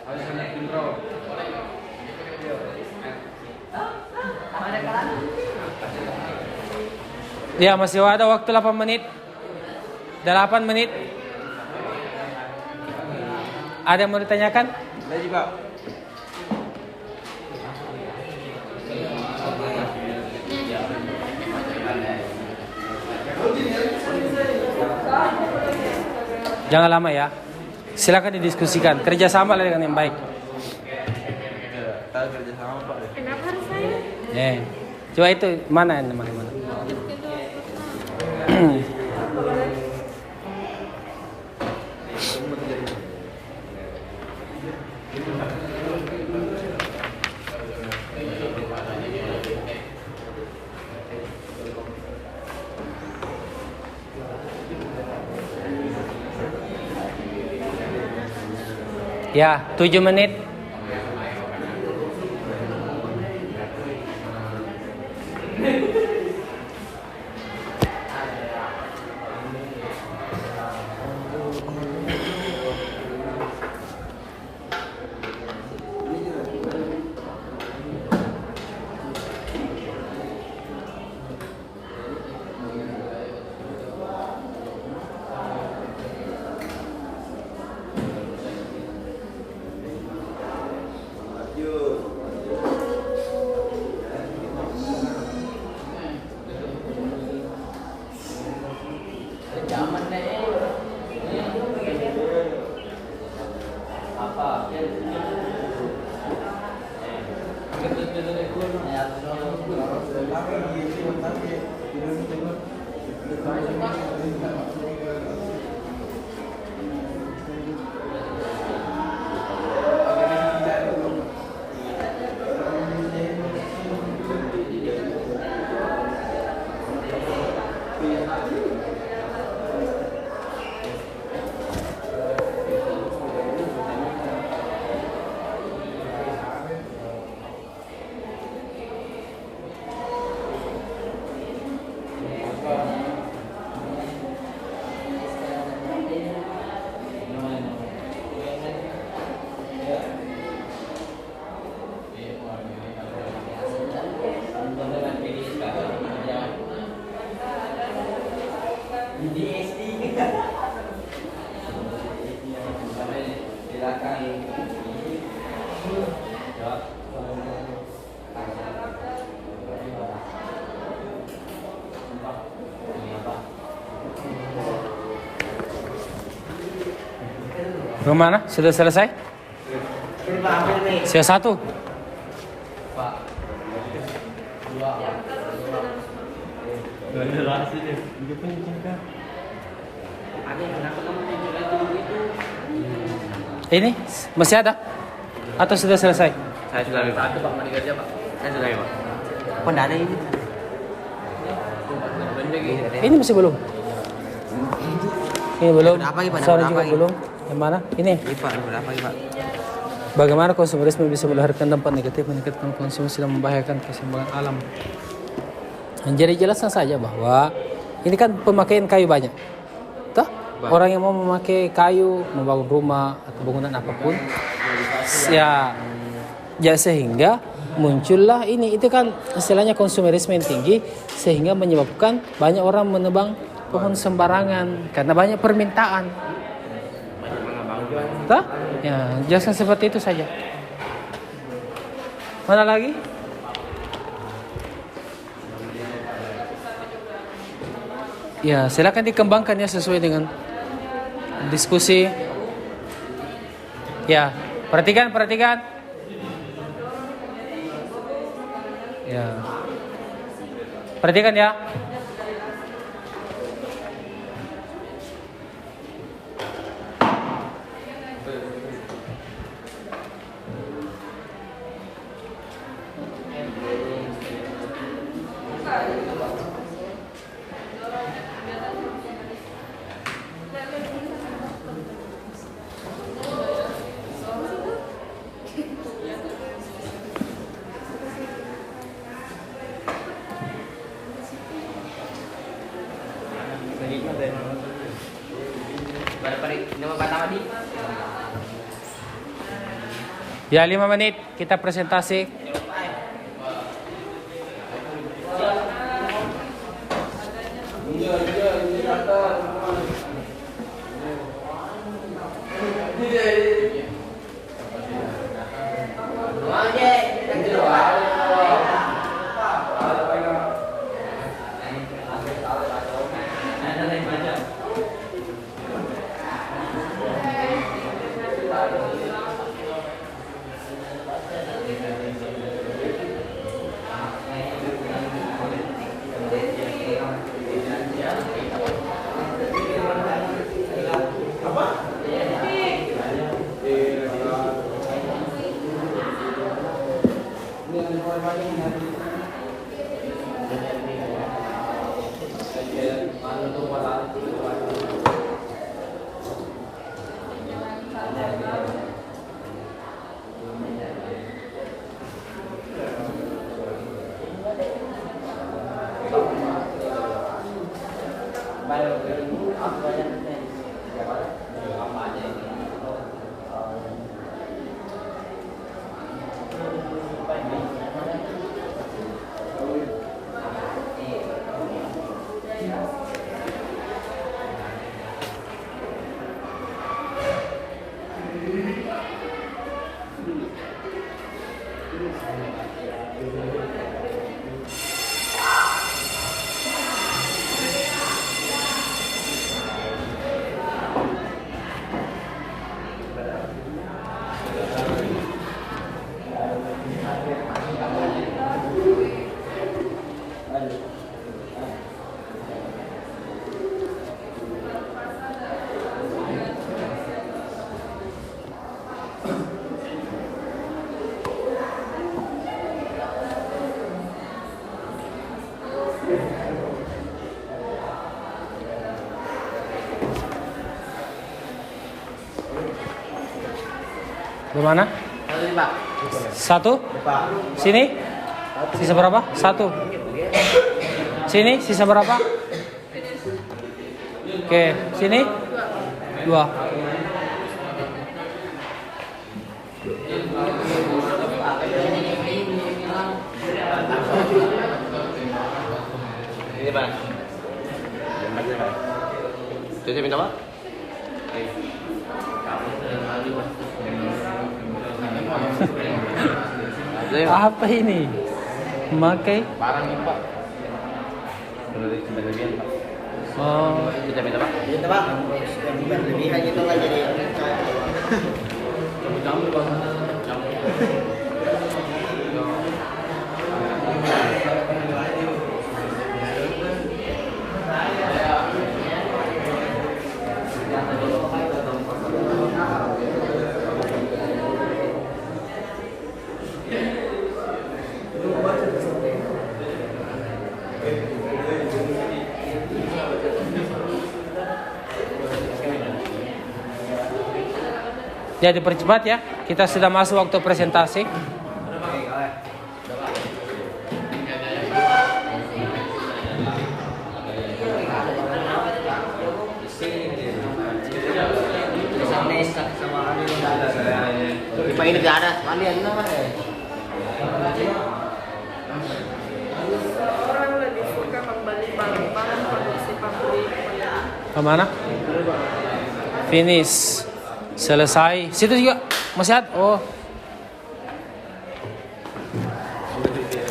[SPEAKER 2] Harus ada Tindro.
[SPEAKER 1] Ya, masih ada waktu 8 menit. 8 menit. Ada yang mau ditanyakan?
[SPEAKER 5] Lagi Pak.
[SPEAKER 1] Jangan lama ya. Silakan didiskusikan. Kerjasama lah dengan yang baik.
[SPEAKER 5] Kita kerja sama Pak.
[SPEAKER 4] Kenapa harus saya?
[SPEAKER 1] Coba itu mana? Ya, 7 menit.
[SPEAKER 2] Bagaimana? Sudah selesai?
[SPEAKER 5] Ini Pak, ambil nih.
[SPEAKER 2] Sisa satu.
[SPEAKER 6] Ada kenapa kamu tunjuk itu begitu?
[SPEAKER 2] Ini masih ada? Atau sudah selesai?
[SPEAKER 6] Saya sudah Pak. Satu Pak, mari kerja Pak. Saya sudah Pak.
[SPEAKER 5] Kok nggak ada ini?
[SPEAKER 2] Ini masih belum. Ini belum.
[SPEAKER 5] Berapa lagi, Pak?
[SPEAKER 2] Soalnya
[SPEAKER 5] Berapa
[SPEAKER 2] juga
[SPEAKER 5] lagi?
[SPEAKER 2] belum. Yang mana? Ini.
[SPEAKER 5] Ini Pak, berapa ini Pak?
[SPEAKER 2] Bagaimana konsumerisme bisa melahirkan dampak negatif meningkatkan konsumsi dan membahayakan keseimbangan alam? Jadi jelaskan saja bahwa ini kan pemakaian kayu banyak. Toh? Orang yang mau memakai kayu, membangun rumah atau bangunan apapun, ya sehingga muncullah ini. Itu kan istilahnya konsumerisme yang tinggi sehingga menyebabkan banyak orang menebang pohon sembarangan karena banyak permintaan. Toh? Ya, jelaskan seperti itu saja. Mana lagi? Ya, silakan dikembangkan ya sesuai dengan diskusi. Ya, perhatikan. Ya. Perhatikan ya.
[SPEAKER 6] Nama Pak Tawadi.
[SPEAKER 2] Ya, 5 menit kita presentasi. Bagaimana?
[SPEAKER 6] Satu nih Pak.
[SPEAKER 2] Satu? Sini? Sisa berapa? Satu. Sini? Sisa berapa? Oke, sini? Dua.
[SPEAKER 6] Ini Pak. Jadi minta Pak.
[SPEAKER 2] Apa ini? Memakai?
[SPEAKER 6] Barang nih Pak. Berlebihan Pak.
[SPEAKER 2] Oh,
[SPEAKER 6] Kita minta Pak.
[SPEAKER 5] Itu Pak, lebihan itu nggak jadi
[SPEAKER 2] Ya dipercepat ya. Kita sudah masuk waktu presentasi.
[SPEAKER 6] Di pagi tidak ada sekalian lah.
[SPEAKER 3] Orang lebih suka membeli barang-barang produksi pabrik.
[SPEAKER 2] Kemana? Finish. Selesai. Situ juga masih ada. Oh.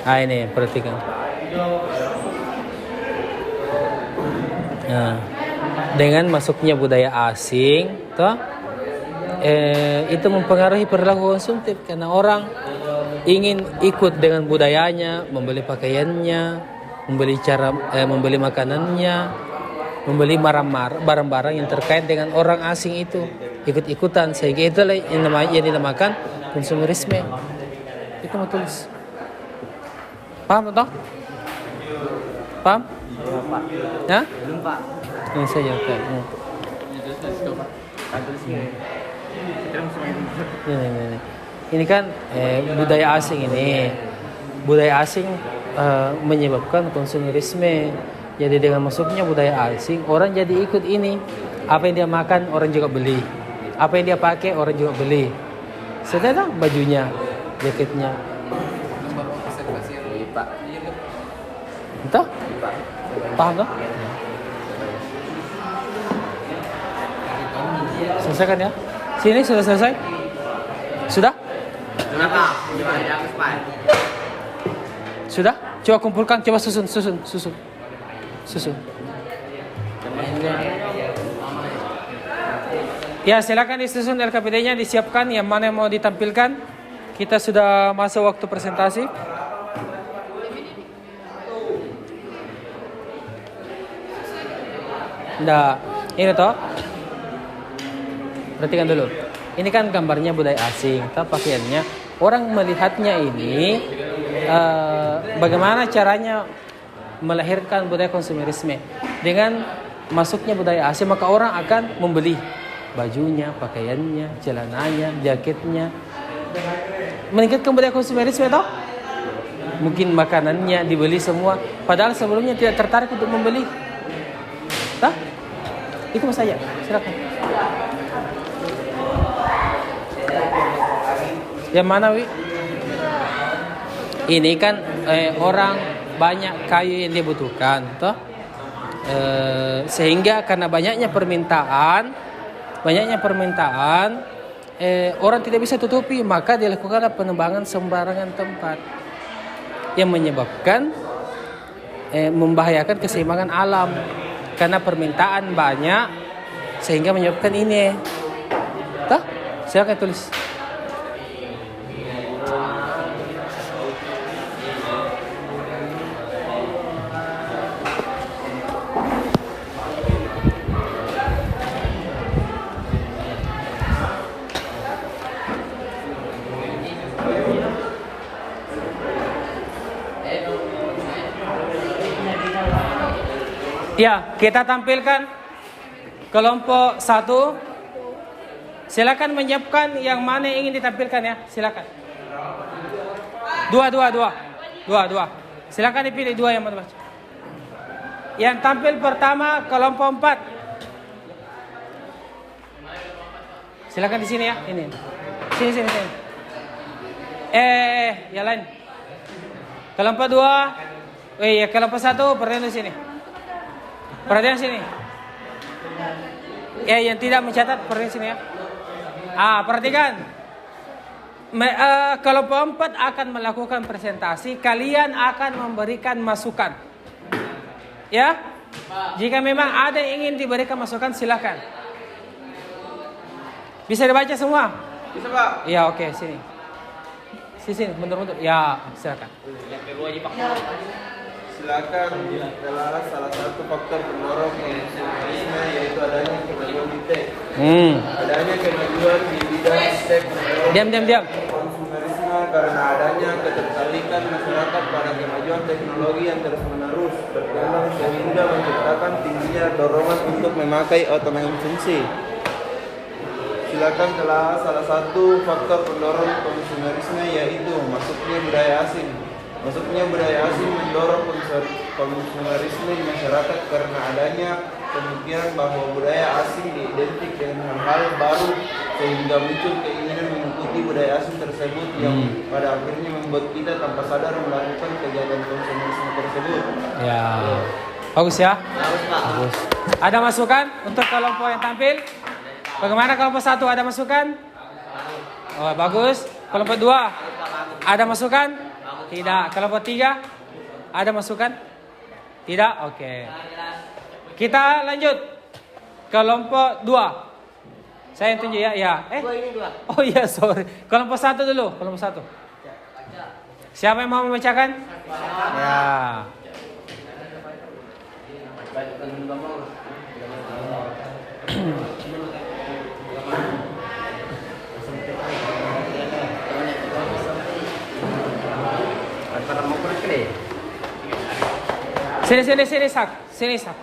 [SPEAKER 2] Ini perhatikan. Nah, dengan masuknya budaya asing, toh, itu mempengaruhi perilaku konsumtif karena orang ingin ikut dengan budayanya, membeli pakaiannya, membeli makanannya, membeli barang-barang yang terkait dengan orang asing itu, ikut-ikutan, sehingga itulah yang dinamakan konsumerisme. Itu mau tulis. Paham toh? Paham? Ya?
[SPEAKER 6] Belum Pak.
[SPEAKER 2] Ini saja. Okay. Ini kan budaya asing ini. Budaya asing menyebabkan konsumerisme. Jadi dengan masuknya budaya asing, orang jadi ikut ini. Apa yang dia makan, orang juga beli. Apa yang dia pakai, orang juga beli. Sedangkan bajunya, jaketnya.
[SPEAKER 6] Pak.
[SPEAKER 2] Entah? Paham tak? Selesai kan ya? Sini sudah selesai? Sudah?
[SPEAKER 6] Kenapa? Coba ada aku Pak.
[SPEAKER 2] Sudah? Coba kumpulkan, coba susun. Ya, silakan disusun LKPD-nya, disiapkan yang mana yang mau ditampilkan. Kita sudah masuk waktu presentasi. Nah, ini toh. Perhatikan dulu. Ini kan gambarnya budaya asing, toh pakaiannya. Orang melihatnya ini bagaimana caranya melahirkan budaya konsumerisme. Dengan masuknya budaya asing, maka orang akan membeli bajunya, pakaiannya, celananya, jaketnya. Meningkatkan budaya konsumerisme toh. Mungkin makanannya dibeli semua, padahal sebelumnya tidak tertarik untuk membeli. Tah? Itu saja. Silakan. Yang mana, Wi? Ini kan orang banyak kayu yang dibutuhkan, toh. Sehingga karena banyaknya permintaan, orang tidak bisa tutupi, maka dilakukan penebangan sembarangan tempat yang menyebabkan membahayakan keseimbangan alam. Karena permintaan banyak sehingga menyebabkan ini. Toh? Silakan tulis. Ya, kita tampilkan kelompok 1. Silakan menyiapkan yang mana yang ingin ditampilkan ya. Silakan. Dua. Silakan dipilih 2 yang mau dibaca. Yang tampil pertama kelompok 4. Silakan di sini ya. Ini. Sini. Yang lain. Kelompok 2. Kelompok 1 perhatian di sini. Perhatian sini. Yang tidak mencatat perhatian sini ya. Perhatikan. Kelompok 4 akan melakukan presentasi. Kalian akan memberikan masukan. Ya. Jika memang ada yang ingin diberikan masukan, silakan. Bisa dibaca semua?
[SPEAKER 5] Bisa, Pak.
[SPEAKER 2] Iya, oke, sini. Sini, mundur. Ya, silakan.
[SPEAKER 5] Silakan adalah salah satu faktor pendorong konsumerisme yaitu adanya kemajuan di tech. Adanya kemajuan di bidang tech
[SPEAKER 2] Diam.
[SPEAKER 5] konsumerisme karena adanya ketertarikan masyarakat pada kemajuan teknologi yang terus-menerus berkembang sehingga menciptakan tingginya dorongan untuk memakai otomasi. Silakan telah salah satu faktor pendorong konsumerisme yaitu masuknya budaya asing. Masuknya budaya asing mendorong konsumerisme di masyarakat karena adanya pemikiran bahwa budaya asing identik dengan hal-hal baru sehingga muncul keinginan mengikuti budaya asing tersebut yang pada akhirnya membuat kita tanpa sadar melakukan kegiatan konsumerisme tersebut.
[SPEAKER 2] Ya. Bagus ya?
[SPEAKER 6] Bagus, Pak.
[SPEAKER 2] Bagus. Ada masukan untuk kelompok yang tampil? Bagaimana kelompok 1 ada masukan? Oh, bagus. Kelompok 2 ada masukan? Tidak. Kelompok 3 ada masukan? Tidak. Oke. Kita lanjut. Kelompok 2. Saya yang tunjuk ya. Ya. Oh iya, sorry. Kelompok 1 dulu. Kelompok 1. Siapa yang mau membacakan? Ya. Sini sak.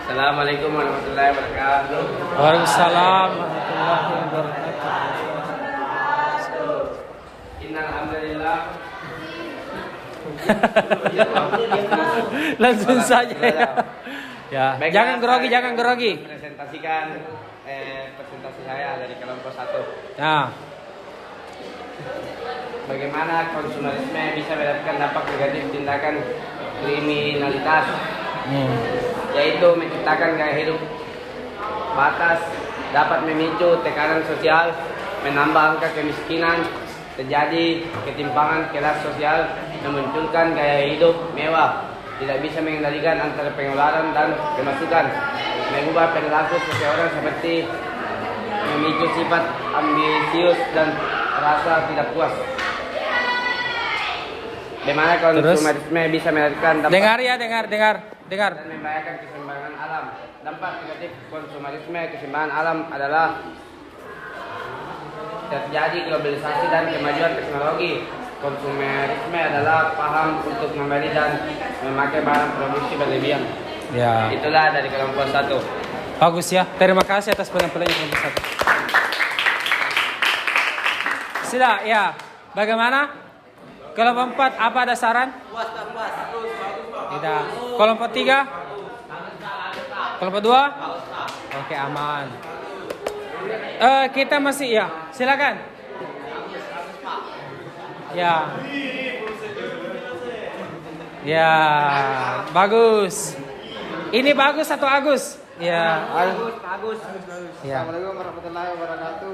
[SPEAKER 6] Assalamualaikum warahmatullahi wabarakatuh.
[SPEAKER 2] Waalaikumsalam warahmatullahi wabarakatuh.
[SPEAKER 6] Innalhamdulillah.
[SPEAKER 2] Langsung saja ya. Ya,
[SPEAKER 6] Baiklah,
[SPEAKER 2] jangan grogi.
[SPEAKER 6] Presentasikan presentasi saya dari kelompok 1.
[SPEAKER 2] Nah,
[SPEAKER 6] Bagaimana konsumerisme bisa mendapatkan dampak negatif tindakan kriminalitas, yaitu menciptakan gaya hidup batas, dapat memicu tekanan sosial, menambah angka kemiskinan, terjadi ketimpangan kelas sosial, memunculkan gaya hidup mewah, tidak bisa mengendalikan antara pengeluaran dan pemasukan, mengubah perilaku seseorang seperti memicu sifat ambisius dan rasa tidak puas. Bagaimana konsumerisme bisa mendapatkan dampak
[SPEAKER 2] dengar.
[SPEAKER 6] dan membahayakan keseimbangan alam. Dampak negatif konsumerisme keseimbangan alam adalah terjadi globalisasi dan kemajuan teknologi. Konsumerisme adalah paham untuk membeli dan memakai barang produksi berlebihan.
[SPEAKER 2] Ya.
[SPEAKER 6] Itulah dari kelompok 1.
[SPEAKER 2] Bagus ya. Terima kasih atas penampilannya kelompok 1. Sudah ya. Bagaimana? Kelompok 4 apa ada saran?
[SPEAKER 5] Puas.
[SPEAKER 2] Tidak. Kelompok 3? Kelompok 2? Oke, aman. Kita masih ya. Silakan. Ya. Ya, bagus. Ini bagus atau Agus? Ya.
[SPEAKER 6] Bagus.
[SPEAKER 2] Ya.
[SPEAKER 5] Assalamualaikum warahmatullahi wabarakatuh.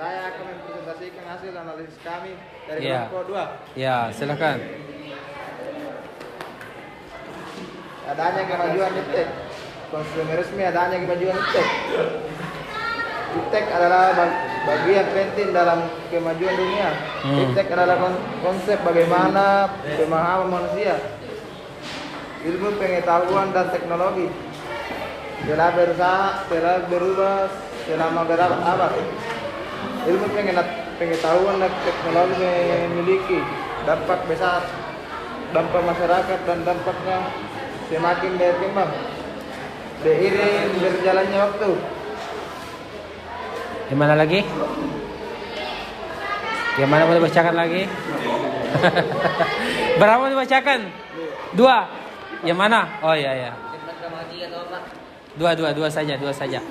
[SPEAKER 5] Saya akan mempresentasikan hasil analisis kami dari
[SPEAKER 2] Ya.
[SPEAKER 5] kelompok 2.
[SPEAKER 2] Ya, silakan.
[SPEAKER 5] Adanya kemajuan iptek. Konsumerisme adanya kemajuan iptek. Iptek adalah bagian penting dalam kemajuan dunia. Iptek adalah konsep bagaimana pemahaman manusia, ilmu pengetahuan dan teknologi telah berusaha, telah berubah selama berapa abad. Ilmu pengetahuan dan teknologi memiliki dampak besar, dampak masyarakat dan dampaknya semakin berkembang seiring berjalannya waktu.
[SPEAKER 2] Gimana lagi? Gimana mau dibacakan lagi? Berapa mau dibacakan? 2. Yang mana? Oh iya. Dua saja.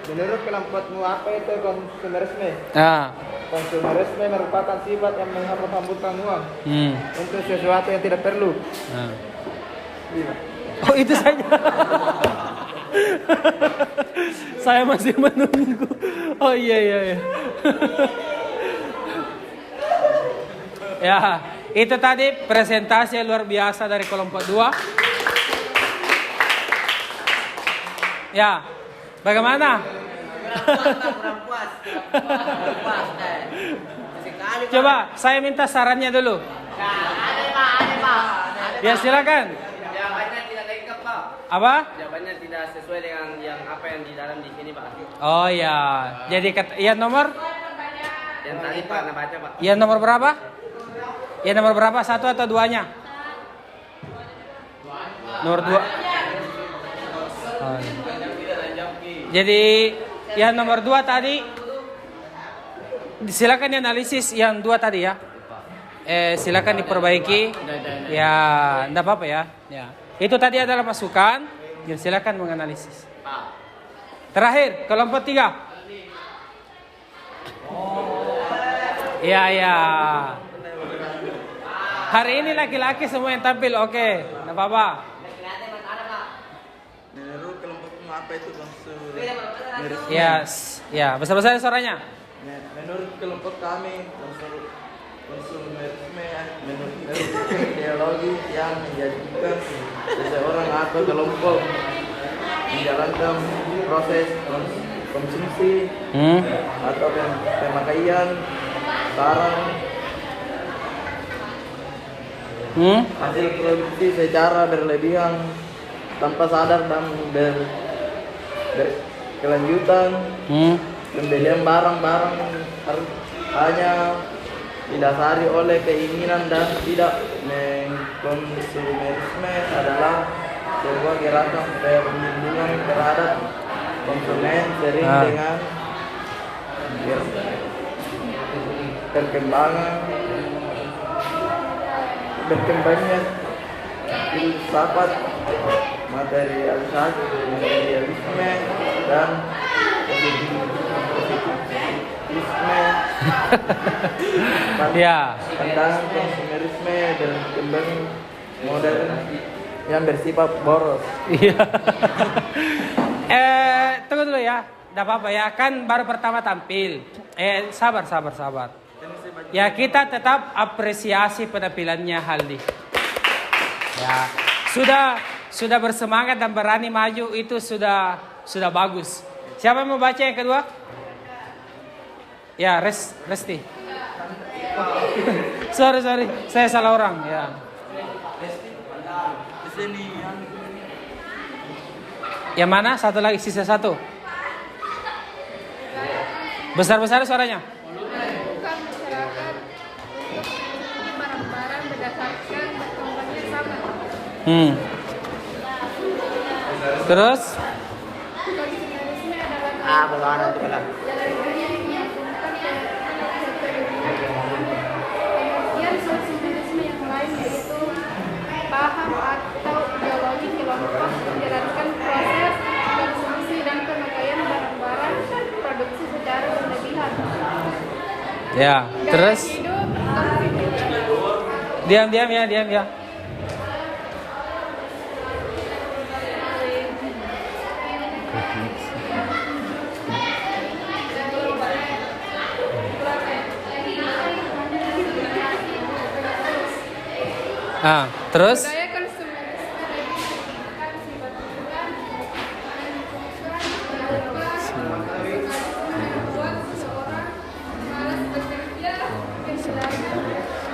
[SPEAKER 5] Menurut kelompokmu apa itu konsumerisme?
[SPEAKER 2] Ah.
[SPEAKER 5] Konsumerisme merupakan sifat yang menghambur-hamburkan uang untuk sesuatu yang tidak perlu.
[SPEAKER 2] Ah.
[SPEAKER 5] Iya.
[SPEAKER 2] Oh itu saja. Saya masih menunggu. Oh iya. Ya, Itu tadi presentasi yang luar biasa dari kelompok 2. Ya, bagaimana?
[SPEAKER 6] Kurang puas. Sekali, Pak.
[SPEAKER 2] Coba saya minta sarannya dulu.
[SPEAKER 6] Ada, Pak.
[SPEAKER 2] Ya silakan.
[SPEAKER 6] Jawabannya tidak lengkap, Pak.
[SPEAKER 2] Apa?
[SPEAKER 6] Jawabannya tidak sesuai dengan yang apa yang di dalam di sini, Pak.
[SPEAKER 2] Oh ya, jadi yang nomor?
[SPEAKER 6] Yang tadi Pak Anda baca, Pak.
[SPEAKER 2] Yang nomor berapa? Yang nomor berapa? 1 atau 2-nya? Nomor 2. Oh, iya. Jadi yang nomor 2 tadi, silakan dianalisis yang 2 tadi ya. Silakan diperbaiki. Ya, enggak apa-apa ya. Ya. Itu tadi adalah masukan. Ya, silakan menganalisis. Terakhir, kelompok 3. Ya. Hari ini laki-laki semua yang tampil, oke. Enggak apa-apa.
[SPEAKER 5] Menurut kelompok apa itu unsur
[SPEAKER 2] Yes. Ya, besar-besar suaranya.
[SPEAKER 5] menurut kelompok kami konsumerisme menurut ideologi yang menjadikan seseorang atau kelompok menjalankan proses konsumsi atau pemakaian barang hasil produksi secara berlebihan tanpa sadar dan berkelanjutan. Pembelian barang-barang hanya didasari oleh keinginan dan tidak mengkonsumerisme adalah sebuah gerakan perlindungan terhadap konsumen sering dengan berkembangnya filsafat materialisme dan
[SPEAKER 2] Ya.
[SPEAKER 5] pandangan konsumerisme berkembang modern yang bersifat boros.
[SPEAKER 2] Iya. Tunggu dulu ya. Enggak apa-apa ya, kan baru pertama tampil. Sabar. Ya, kita tetap apresiasi penampilannya Haldi. Ya, sudah bersemangat dan berani maju itu sudah bagus. Siapa yang mau baca yang kedua? Ya, Resti. sorry, saya salah orang. Ya. Yang mana? Satu lagi, sisa 1. Besar-besar suaranya.
[SPEAKER 3] Bukan masyarakat barang-barang berdasarkan berkembangnya zaman.
[SPEAKER 2] Terus?
[SPEAKER 3] Konsumerisme adalah
[SPEAKER 6] Bagaimana nanti pula?
[SPEAKER 3] jalan dunia yang menggabungkan kemudian konsumerisme yang lain yaitu paham atau ideologi kelompok menjalankan proses konsumsi dan pemakaian barang-barang produksi secara berlebihan.
[SPEAKER 2] Ya, terus?
[SPEAKER 3] Gaya hidup
[SPEAKER 2] Diam ya. Terus?
[SPEAKER 3] budaya konsumerisme menunjukkan sifat hiburan membuat seseorang malas bekerja, kehilangan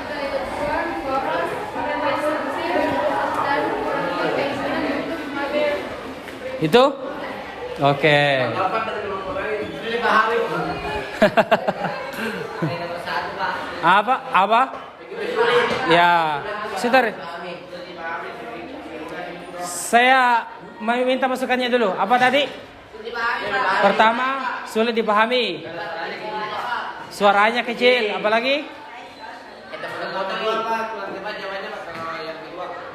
[SPEAKER 3] daya juang, boros, berkonsumsi, dan keinginan untuk mager.
[SPEAKER 2] Itu? Oke. Apa? Ya, sebentar. Saya mau minta masukannya dulu. Apa tadi? Pertama, sulit dipahami. Suaranya kecil, apalagi?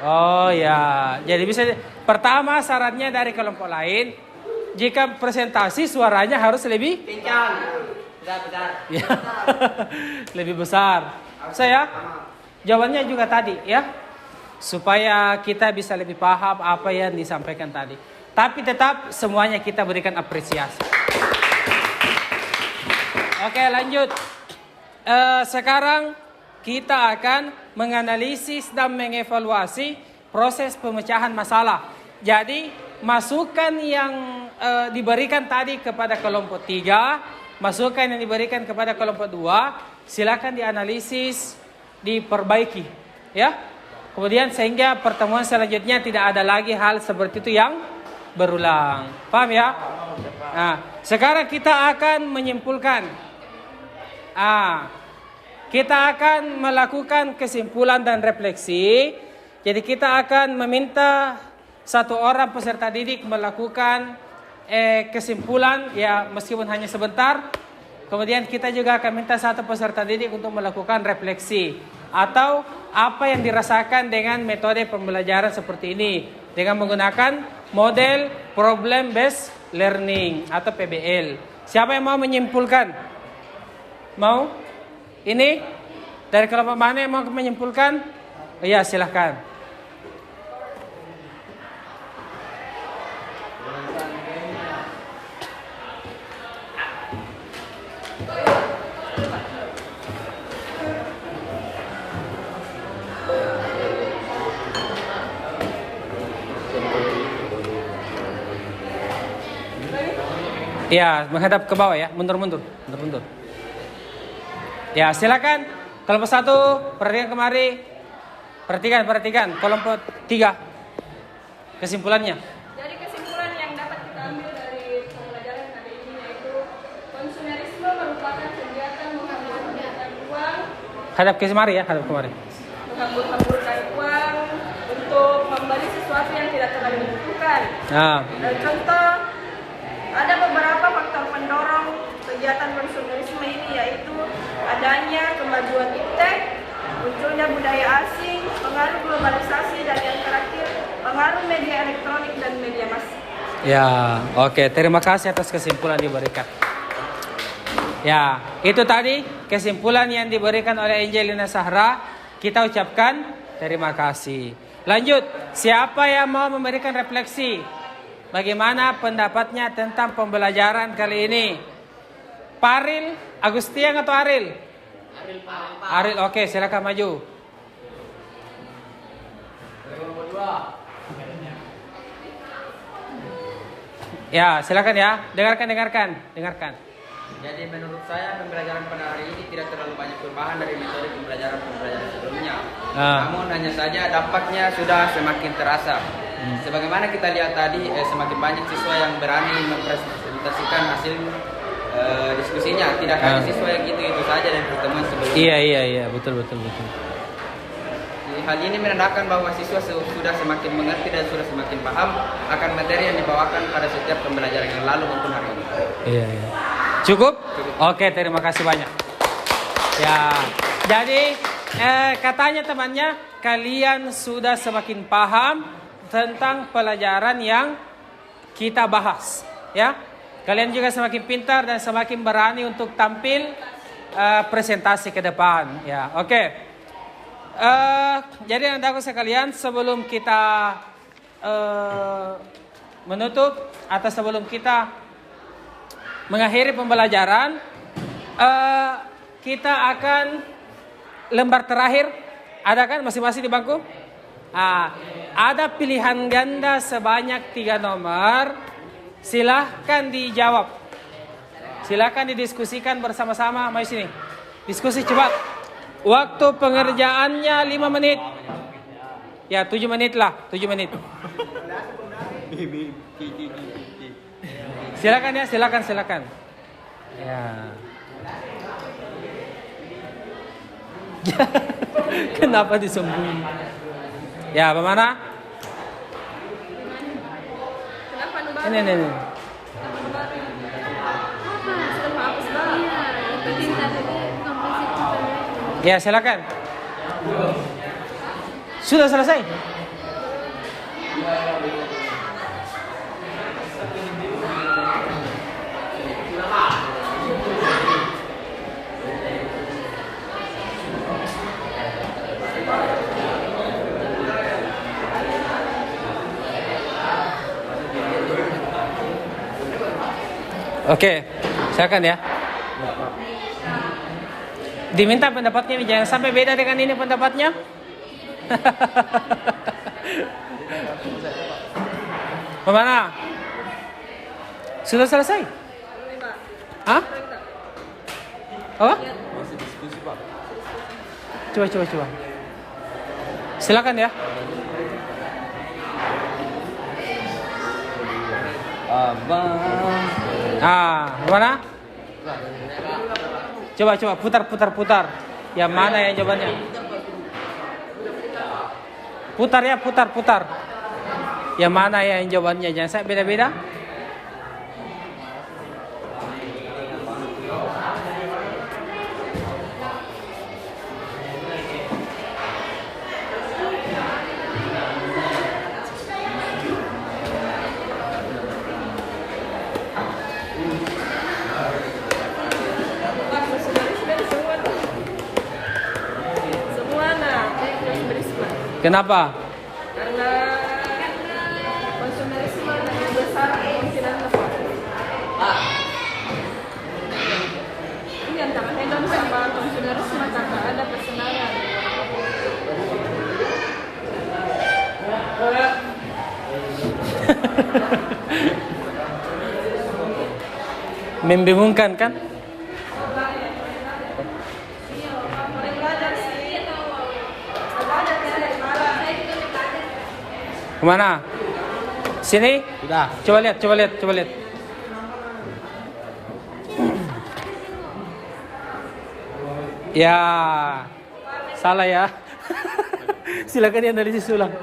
[SPEAKER 2] Oh ya, jadi bisa. Pertama syaratnya dari kelompok lain, jika presentasi suaranya harus lebih
[SPEAKER 6] Besar.
[SPEAKER 2] ya, lebih besar. Saya jawabannya juga tadi ya, supaya kita bisa lebih paham apa yang disampaikan tadi. Tapi tetap semuanya kita berikan apresiasi. Oke, lanjut. Sekarang kita akan menganalisis dan mengevaluasi proses pemecahan masalah. Jadi masukan yang diberikan tadi kepada kelompok 3, masukan yang diberikan kepada kelompok 2, silakan dianalisis, diperbaiki, ya. Kemudian sehingga pertemuan selanjutnya tidak ada lagi hal seperti itu yang berulang. Paham ya? Nah, sekarang kita akan menyimpulkan. Kita akan melakukan kesimpulan dan refleksi. Jadi kita akan meminta satu orang peserta didik melakukan kesimpulan, ya meskipun hanya sebentar. Kemudian kita juga akan minta satu peserta didik untuk melakukan refleksi atau apa yang dirasakan dengan metode pembelajaran seperti ini dengan menggunakan model problem based learning atau PBL. Siapa yang mau menyimpulkan? Mau? Ini dari kelompok mana yang mau menyimpulkan? Iya, silahkan. Ya, menghadap ke bawah ya, mundur. Ya, silakan. Kelompok 1, perhatikan kemari. Perhatikan. Kelompok 3. Kesimpulannya.
[SPEAKER 3] Jadi kesimpulan yang dapat kita ambil dari pembelajaran kali ini yaitu konsumerisme merupakan kegiatan menghambur-hamburkan uang.
[SPEAKER 2] Hadap ke kemari ya,
[SPEAKER 3] Menghambur-hamburkan uang untuk membeli sesuatu yang tidak terlalu dibutuhkan. Contoh, ada beberapa faktor pendorong kegiatan konsumerisme ini yaitu adanya kemajuan iptek, munculnya budaya asing, pengaruh globalisasi, dan yang terakhir pengaruh media elektronik dan media massal.
[SPEAKER 2] Ya, oke. Terima kasih atas kesimpulan diberikan. Ya, itu tadi kesimpulan yang diberikan oleh Angelina Sahra. Kita ucapkan terima kasih. Lanjut, siapa yang mau memberikan refleksi? Bagaimana pendapatnya tentang pembelajaran kali ini? Paril, Agustian atau Aril? Aril, oke, silakan maju. Ya, silakan ya. Dengarkan.
[SPEAKER 6] Jadi menurut saya pembelajaran pada hari ini tidak terlalu banyak perubahan dari metode pembelajaran sebelumnya. Namun hanya saja dampaknya sudah semakin terasa. Sebagaimana kita lihat tadi, semakin banyak siswa yang berani mempresentasikan hasil diskusinya. Tidak hanya siswa yang itu saja dari pertemuan sebelumnya.
[SPEAKER 2] Iya, betul.
[SPEAKER 6] Hal ini menandakan bahwa siswa sudah semakin mengerti dan sudah semakin paham akan materi yang dibawakan pada setiap pembelajaran yang lalu maupun hari ini.
[SPEAKER 2] Iya. Cukup? Oke, terima kasih banyak. Ya, jadi katanya temannya kalian sudah semakin paham tentang pelajaran yang kita bahas, ya. Kalian juga semakin pintar dan semakin berani untuk tampil presentasi ke depan, ya. Oke. Jadi anak-anakku sekalian, sebelum kita menutup atau sebelum kita mengakhiri pembelajaran, kita akan lembar terakhir. Ada kan masing-masing di bangku? Ada pilihan ganda sebanyak 3 nomor. Silahkan dijawab. Silahkan didiskusikan bersama-sama. Mari sini. Diskusi cepat. Waktu pengerjaannya 5 menit. Ya, 7 menit lah. 7 menit. Silakan ya, silakan. Ya. Kenapa disembunyi? Ya, bagaimana?
[SPEAKER 3] Kenapa nu baru?
[SPEAKER 2] Ini.
[SPEAKER 3] Sudah hapus baru.
[SPEAKER 2] Ya, silakan. Sudah selesai? Oke, silakan ya. Diminta pendapatnya nih, jangan sampai beda dengan ini pendapatnya. Bagaimana? Sudah selesai? Hah? Apa? Coba. Silakan ya. Mana? Coba putar. Yang mana yang jawabannya? Putar. Yang mana yang jawabannya? Jangan saya beda-beda. Kenapa?
[SPEAKER 3] Karena konsumerisme lebih besar kemungkinan lepas. Ini antara hedon sama konsumerisme karena ada persenangan.
[SPEAKER 2] Membingungkan kan? Kemana? Sini?
[SPEAKER 6] Sudah.
[SPEAKER 2] Coba lihat. Ya, salah ya. Silakan dianalisis ulang.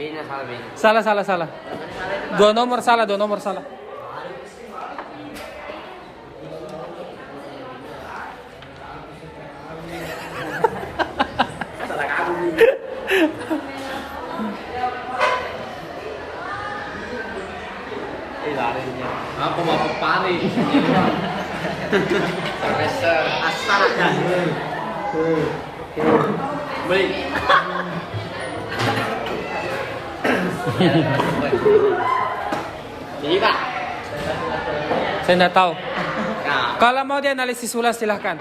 [SPEAKER 6] B-nya salah, B.
[SPEAKER 2] Salah. Dua nomor salah.
[SPEAKER 6] Aku mau pari. Profesor asal aja. Beli. Jadi Pak.
[SPEAKER 2] Saya tidak tahu.
[SPEAKER 6] Nah,
[SPEAKER 2] Kalau mau dianalisis ulang silahkan.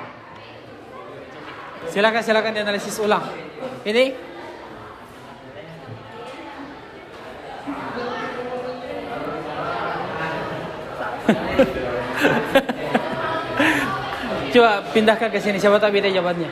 [SPEAKER 2] Silakan dianalisis ulang. Ini coba pindahkan ke sini, siapa tahu beda jawabannya.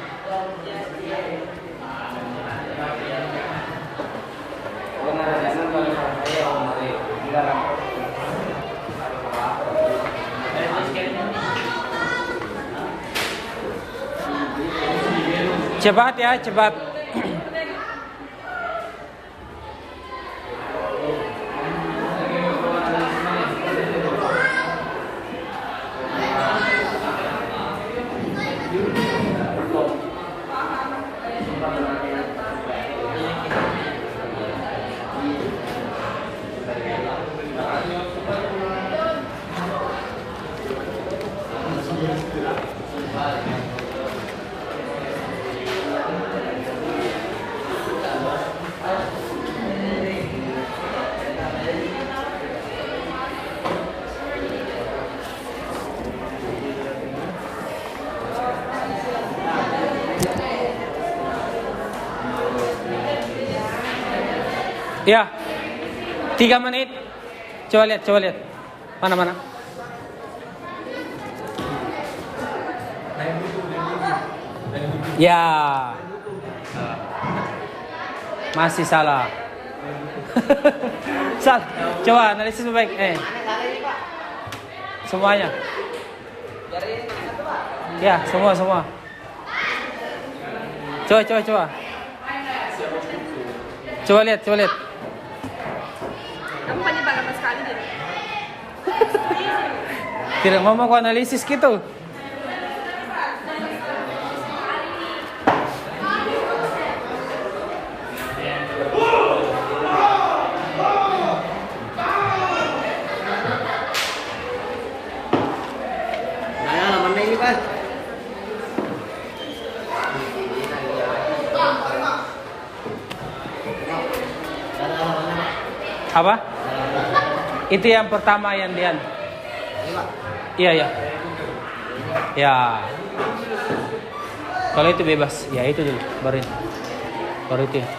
[SPEAKER 2] Cepat ya, cepat. Ya, 3 menit. Coba lihat. Mana? Ya, masih salah. Coba analisis baik. Semuanya. Ya, semua. Coba. Coba lihat.
[SPEAKER 3] Kamu penyebab lama sekali deh.
[SPEAKER 2] Tidak mau aku analisis gitu.
[SPEAKER 6] mana ini Pak?
[SPEAKER 2] Apa? Itu yang pertama yang Dian. Iya. Ya. Kalau itu bebas, ya itu dulu, baru itu. Baru itu ya.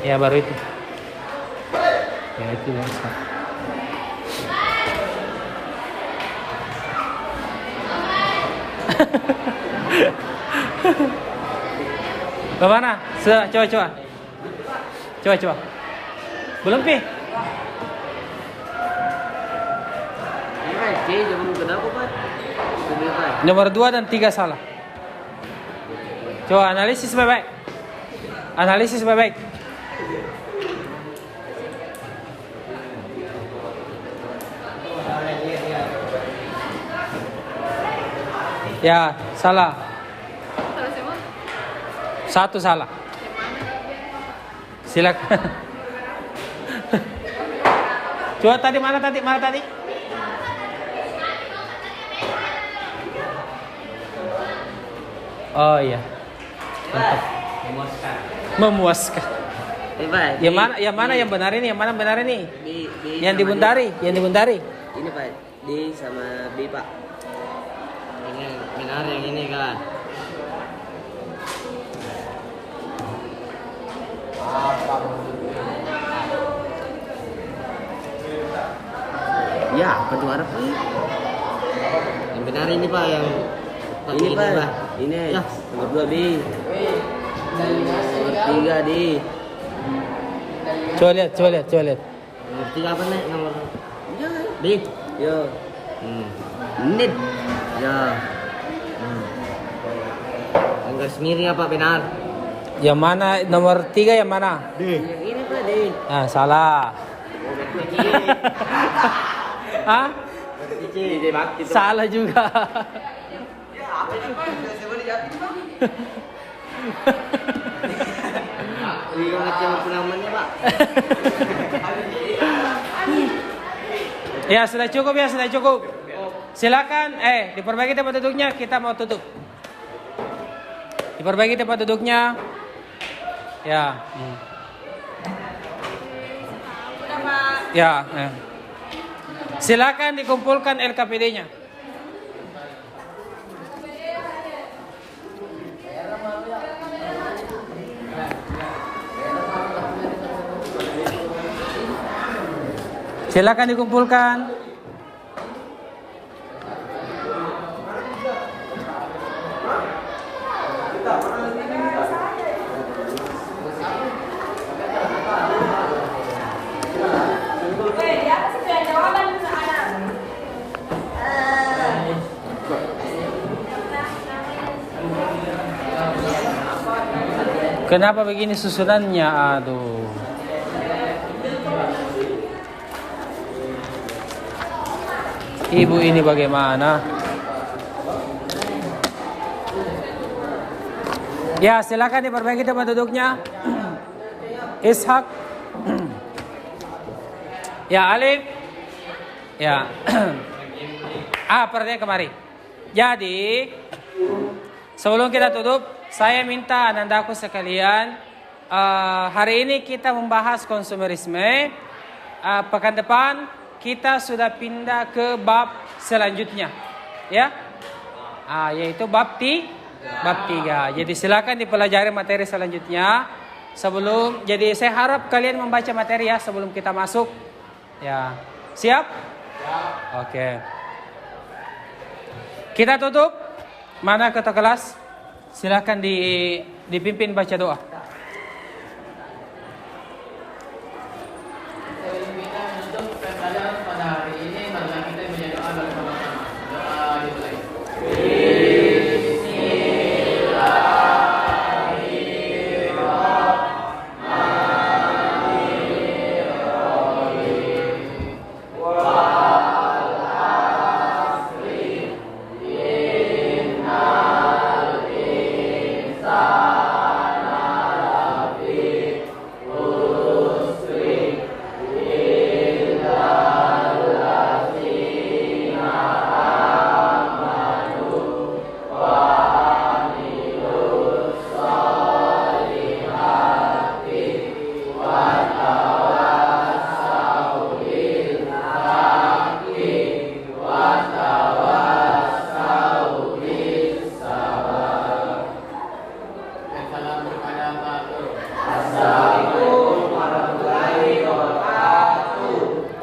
[SPEAKER 2] Ya baru itu. Ya itu bebas. Bagaimana? Coba. Coba. Belum pi? Nomor 2 dan 3 salah. Coba analisis baik-baik. Analisis baik-baik. Ya, salah. Satu salah. Silakan. Coba tadi mana tadi? Oh iya. Mantap. Memuaskan.
[SPEAKER 6] Pak,
[SPEAKER 2] Yang mana yang benar ini? Yang mana benar ini? Yang dibundari.
[SPEAKER 6] Ini Pak, D sama B Pak. Ini benar yang ini kan. Ya, apa tuh Arab nih? Yang benar ini Pak, yang ini Pak. Ini ya. Nomor 2 B. Nomor 3 D.
[SPEAKER 2] Coba lihat.
[SPEAKER 6] Nomor 3 apa nih? Nomor D. Yo. Nid. Ya. Yang garis miring apa benar?
[SPEAKER 2] Yang mana nomor 3 yang mana?
[SPEAKER 6] D. Yang ini Pak D.
[SPEAKER 2] Ah, salah. Hah? Salah juga.
[SPEAKER 6] Pak.
[SPEAKER 2] Ya, sudah cukup. Silakan, diperbaiki tempat duduknya, kita mau tutup. Diperbaiki tempat duduknya. Ya. Ya. Silakan dikumpulkan LKPD-nya. Silakan dikumpulkan. Kenapa begini susunannya? Aduh. Ibu ini bagaimana? Ya, silakan diperbaiki tempat duduknya. Ishak. Ya, Alif. Ya. Pertanyaan kemari. Jadi, sebelum kita tutup, saya minta anandaku sekalian, hari ini kita membahas konsumerisme. Pekan depan kita sudah pindah ke bab selanjutnya, ya, yaitu bab 3. Jadi silakan dipelajari materi selanjutnya. Jadi saya harap kalian membaca materi ya sebelum kita masuk. Ya, siap? Oke. Kita tutup. Mana ketua kelas? Silakan dipimpin baca doa.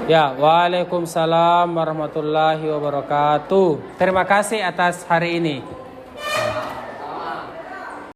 [SPEAKER 2] Ya, waalaikumsalam warahmatullahi wabarakatuh. Terima kasih atas hari ini.